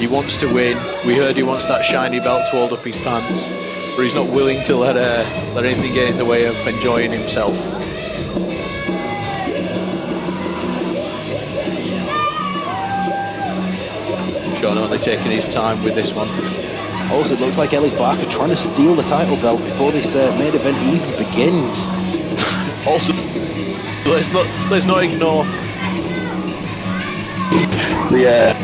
He wants to win. We heard he wants that shiny belt to hold up his pants, but he's not willing to let anything get in the way of enjoying himself. Sean Only taking his time with this one. Also, it looks like Ellis Barker trying to steal the title belt before this main event even begins. Also, let's not ignore the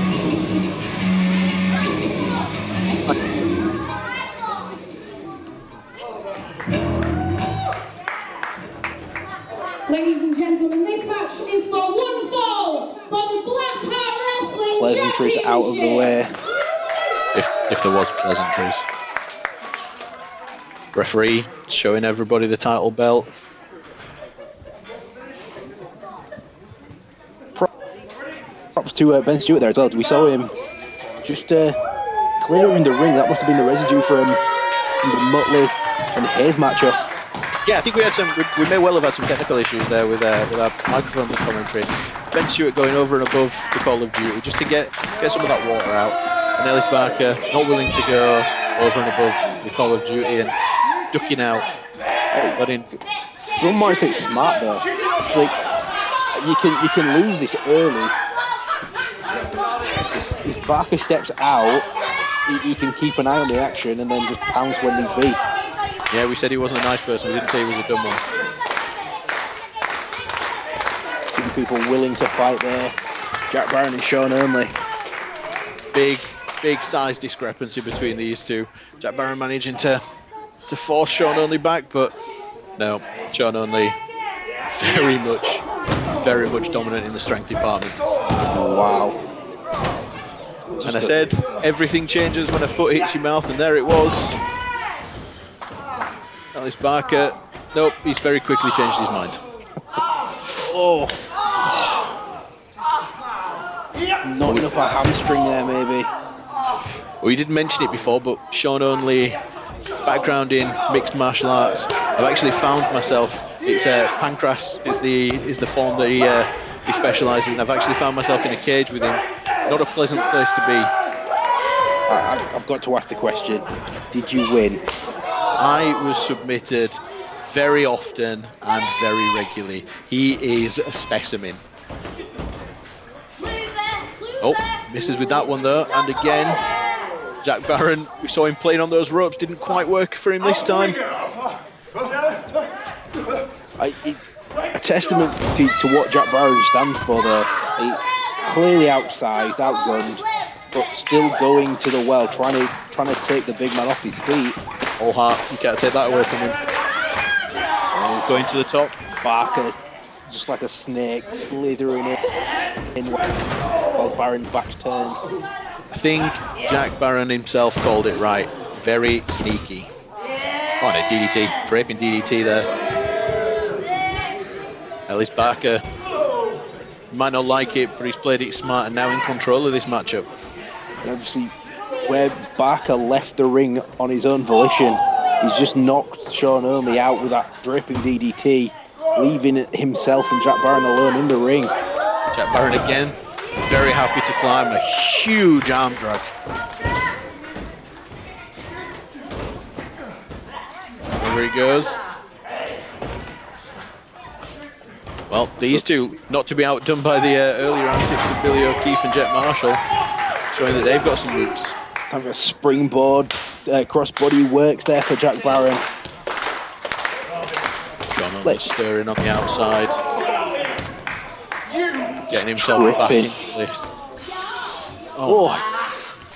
Ladies and gentlemen, this match is for 1 fall for the Blackheart Wrestling pleasantries Championship. out of the way. if there was pleasantries. Referee showing everybody the title belt. Props to Ben Stewart there as well. We saw him just clearing the ring. That must have been the residue from the Muttley and Haze matchup. Yeah, I think we had some. We may well have had some technical issues there with our microphone commentary. Ben Stewart going over and above the Call of Duty just to get some of that water out. And Ellis Barker not willing to go over and above the Call of Duty and ducking out. Some might say smart though. It's like you can lose this early. If Barker steps out, he can keep an eye on the action and then just pounce when need be. Yeah, we said he wasn't a nice person. We didn't say he was a dumb one. Two people willing to fight there. Jack Barron and Sean Only. Big size discrepancy between these two. Jack Barron managing to force Sean Only back, but no, Sean Only very much dominant in the strength department. Wow. And I said, everything changes when a foot hits your mouth, and there it was. Ellis Barker, nope, he's very quickly changed his mind. Oh. Knocking up a hamstring there, maybe. Well, you didn't mention it before, but Sean Only, background in mixed martial arts. I've actually found myself, it's Pancras is the form that he specialises in. I've actually found myself in a cage with him. Not a pleasant place to be. I've got to ask the question, did you win? I was submitted very often and very regularly. He is a specimen. Oh, misses with that one though, and again, Jack Barron, we saw him playing on those ropes, didn't quite work for him this time. A testament to what Jack Barron stands for though. He clearly outsized, outgunned, but still going to the well, trying to take the big man off his feet. All heart, you can't take that away from him. Going to the top. Barker, just like a snake, slithering in while Barron's back's turned. I think Jack Barron himself called it right. Very sneaky. Oh, and a DDT, draping DDT there. Ellis Barker might not like it, but he's played it smart and now in control of this matchup. And obviously, where Barker left the ring on his own volition, he's just knocked Sean Only out with that dripping DDT, leaving himself and Jack Barron alone in the ring. Jack Barron again, very happy to climb a huge arm drag. There he goes. Well, these two, not to be outdone by the earlier antics of Billy O'Keefe and Jet Marshall, showing that they've got some moves. Kind of a springboard, crossbody works there for Jack Barron. Sean Only stirring on the outside. Getting himself back into this. Oh,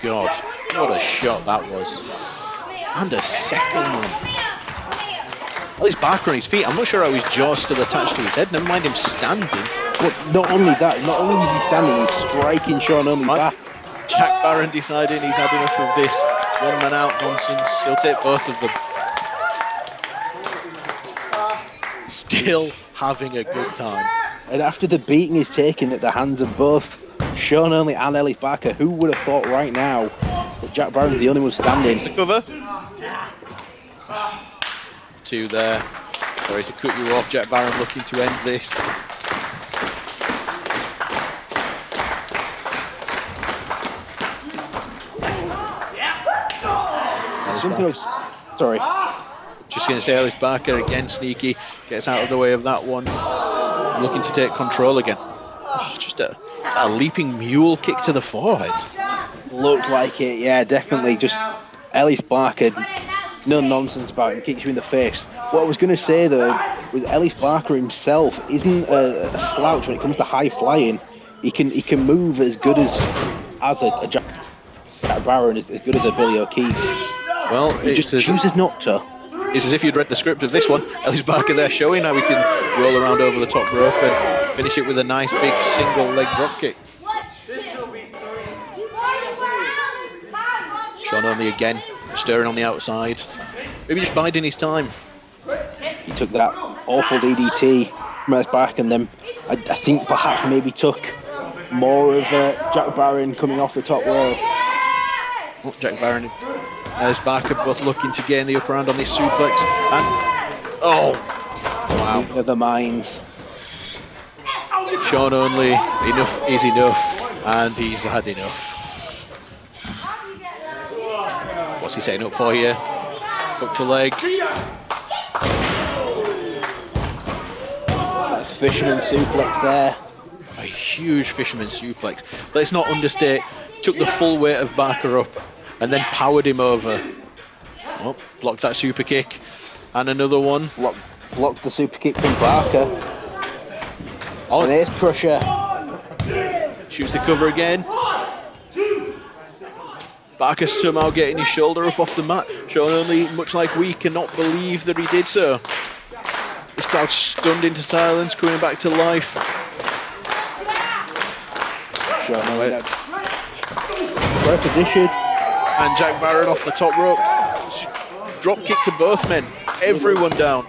God, what a shot that was. And a second one. Ellis Barker on his feet. I'm not sure how his jaw's still attached to his head. Never mind him standing. But not only that, not only is he standing, he's striking Sean Only back. Jack Barron deciding he's had enough of this one man out nonsense. He'll take both of them. Still having a good time. And after the beating he's taken at the hands of both Sean Only and Ellis Barker, who would have thought right now that Jack Barron's the only one standing? The cover. Two there. Sorry to cut you off. Jack Barron looking to end this. Sorry. Just going to say Ellis Barker again, sneaky, gets out of the way of that one. Looking to take control again. Oh, just a leaping mule kick to the forehead. Looked like it, yeah, definitely. Just Ellis Barker, no nonsense about it, kicks you in the face. What I was going to say though was Ellis Barker himself isn't a slouch when it comes to high flying. He can move as good as a Jack Barron, as good as a Billy O'Keefe. Well, he just chooses not to. It's as if you'd read the script of this one. Ellis Barker there showing how he can roll around over the top rope and finish it with a nice big single leg drop kick. Sean Only again, stirring on the outside. Maybe just biding his time. He took that awful DDT from Ellis Barker, and then I think perhaps maybe took more of Jack Barron coming off the top row. Oh, Jack Barron and Ellis Barker both looking to gain the upper hand on this suplex. And oh, wow. Never mind. Sean Only, enough is enough, and he's had enough. What's he setting up for here? Hook the leg. That's fisherman suplex there. A huge fisherman suplex. Let's not understate. Took the full weight of Barker up and then powered him over. Oh, blocked that super kick. And another one. Blocked the super kick from Barker. Oh, there's Crusher. Shoots the cover again. Barker somehow getting his shoulder up off the mat. Sean Only, much like we, cannot believe that he did so. This crowd stunned into silence, coming back to life. Sean Only. Great position. And Jack Barron off the top rope. Drop kick to both men. Everyone down.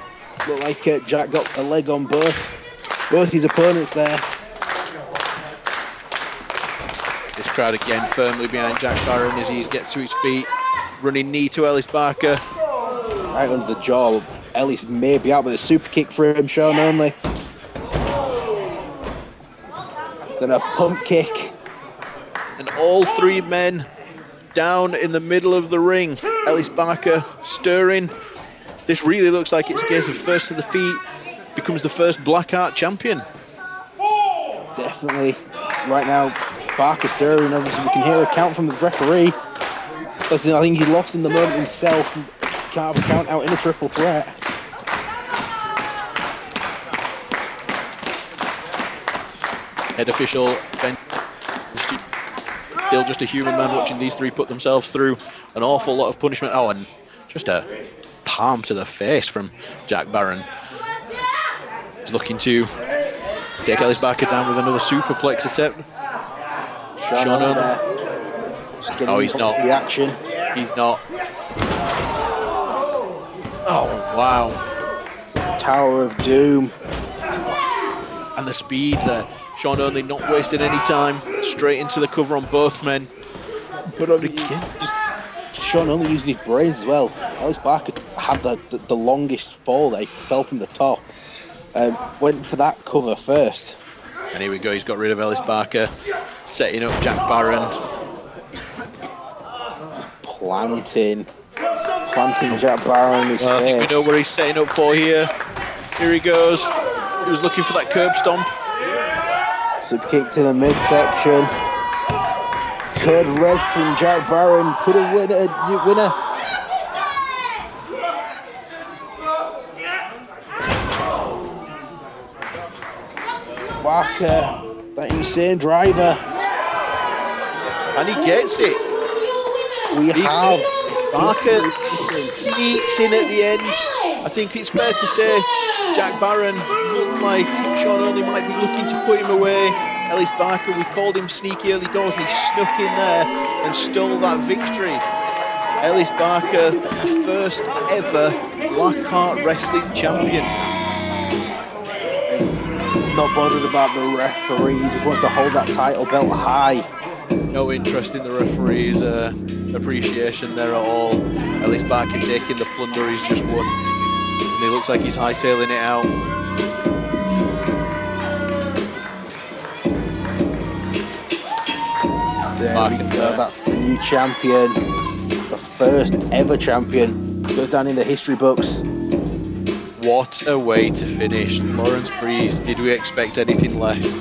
Looked like Jack got a leg on both his opponents there. This crowd again firmly behind Jack Barron as he gets to his feet. Running knee to Ellis Barker. Right under the jaw. Ellis may be out with a super kick for him, Sean Only. Then a pump kick. And all three men down in the middle of the ring. Ellis Barker stirring. This really looks like it's a case of first to the feet becomes the first Blackheart champion. Definitely. Right now, Barker stirring. Obviously, we can hear a count from the referee. But I think he lost in the moment himself. Can't have a count out in a triple threat. Head official Ben, still just a human man watching these three put themselves through an awful lot of punishment. Oh, and just a palm to the face from Jack Barron. He's looking to take Ellis Barker down with another superplex attempt. Sean Only. Oh, he's not. Reaction. He's not. Oh, wow. Tower of Doom. And the speed there. Sean Only not wasting any time. Straight into the cover on both men. But again, Sean Only using his brains as well. Ellis Barker had the longest fall there. He fell from the top. Went for that cover first. And here we go. He's got rid of Ellis Barker. Setting up Jack Barron. Planting Jack Barron in his face. I think we know where he's setting up for here. Here he goes. He was looking for that curb stomp. Super kick to the midsection. Good red from Jack Barron. Could have win a winner. Barker, that insane driver. And he gets it. Barker sneaks in at the end. I think it's fair to say Jack Barron looked like Sean Only might be looking to put him away. Ellis Barker, we called him sneaky early doors, and he snuck in there and stole that victory. Ellis Barker, the first ever Blackheart Wrestling champion. Not bothered about the referee, he just wants to hold that title belt high. No interest in the referee's appreciation there at all. Ellis Barker taking the plunder he's just won. And he looks like he's hightailing it out. There we go, that's the new champion. The first ever champion. Goes down in the history books. What a way to finish. Lawrence Breeze, did we expect anything less?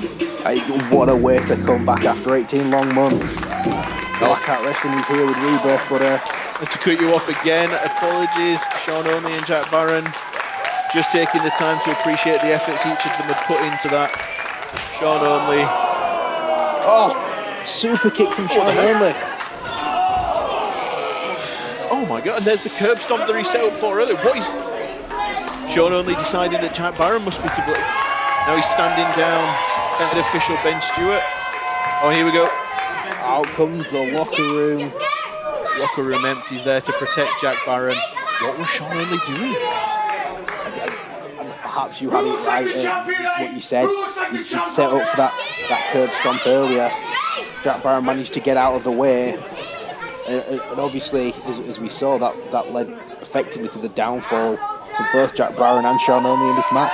What a way to come back after 18 long months. Blackheart Wrestling is here with Rebirth, but to cut you off again, apologies, Sean Only and Jack Barron. Just taking the time to appreciate the efforts each of them had put into that. Sean Only. Oh, super kick from Sean Only. Oh my god, and there's the curb stomp that he set up for earlier. What is... Sean Only deciding that Jack Barron must be to blame. Now he's standing down. Head official Ben Stewart. Oh, here we go. Out comes the locker room. Locker room empties there to protect Jack Barron. what was Sean Only doing? Perhaps you had it right, what you said. You set up for that curb stomp earlier. Jack Barron managed to get out of the way. And obviously, as we saw, that led effectively to the downfall of both Jack Barron and Sean Only in this match.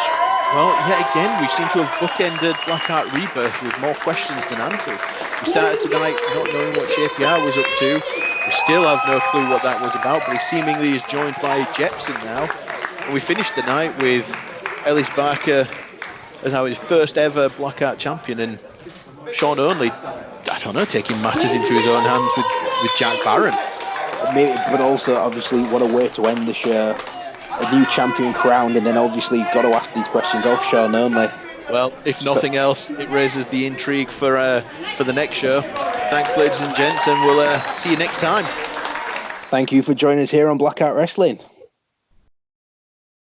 Well, yet again, we seem to have bookended Blackheart Rebirth with more questions than answers. We started tonight not knowing what JPR was up to. We still have no clue what that was about, but he seemingly is joined by Jepson now. And we finished the night with Ellis Barker as our first ever Blackheart champion, and Sean Only, I don't know, taking matters into his own hands with Jack Barron. But also, obviously, what a way to end the show. A new champion crowned, and then obviously you've got to ask these questions of Sean Only. Well, if nothing else, it raises the intrigue for the next show. Thanks, ladies and gents, and we'll see you next time. Thank you for joining us here on Blackheart Wrestling.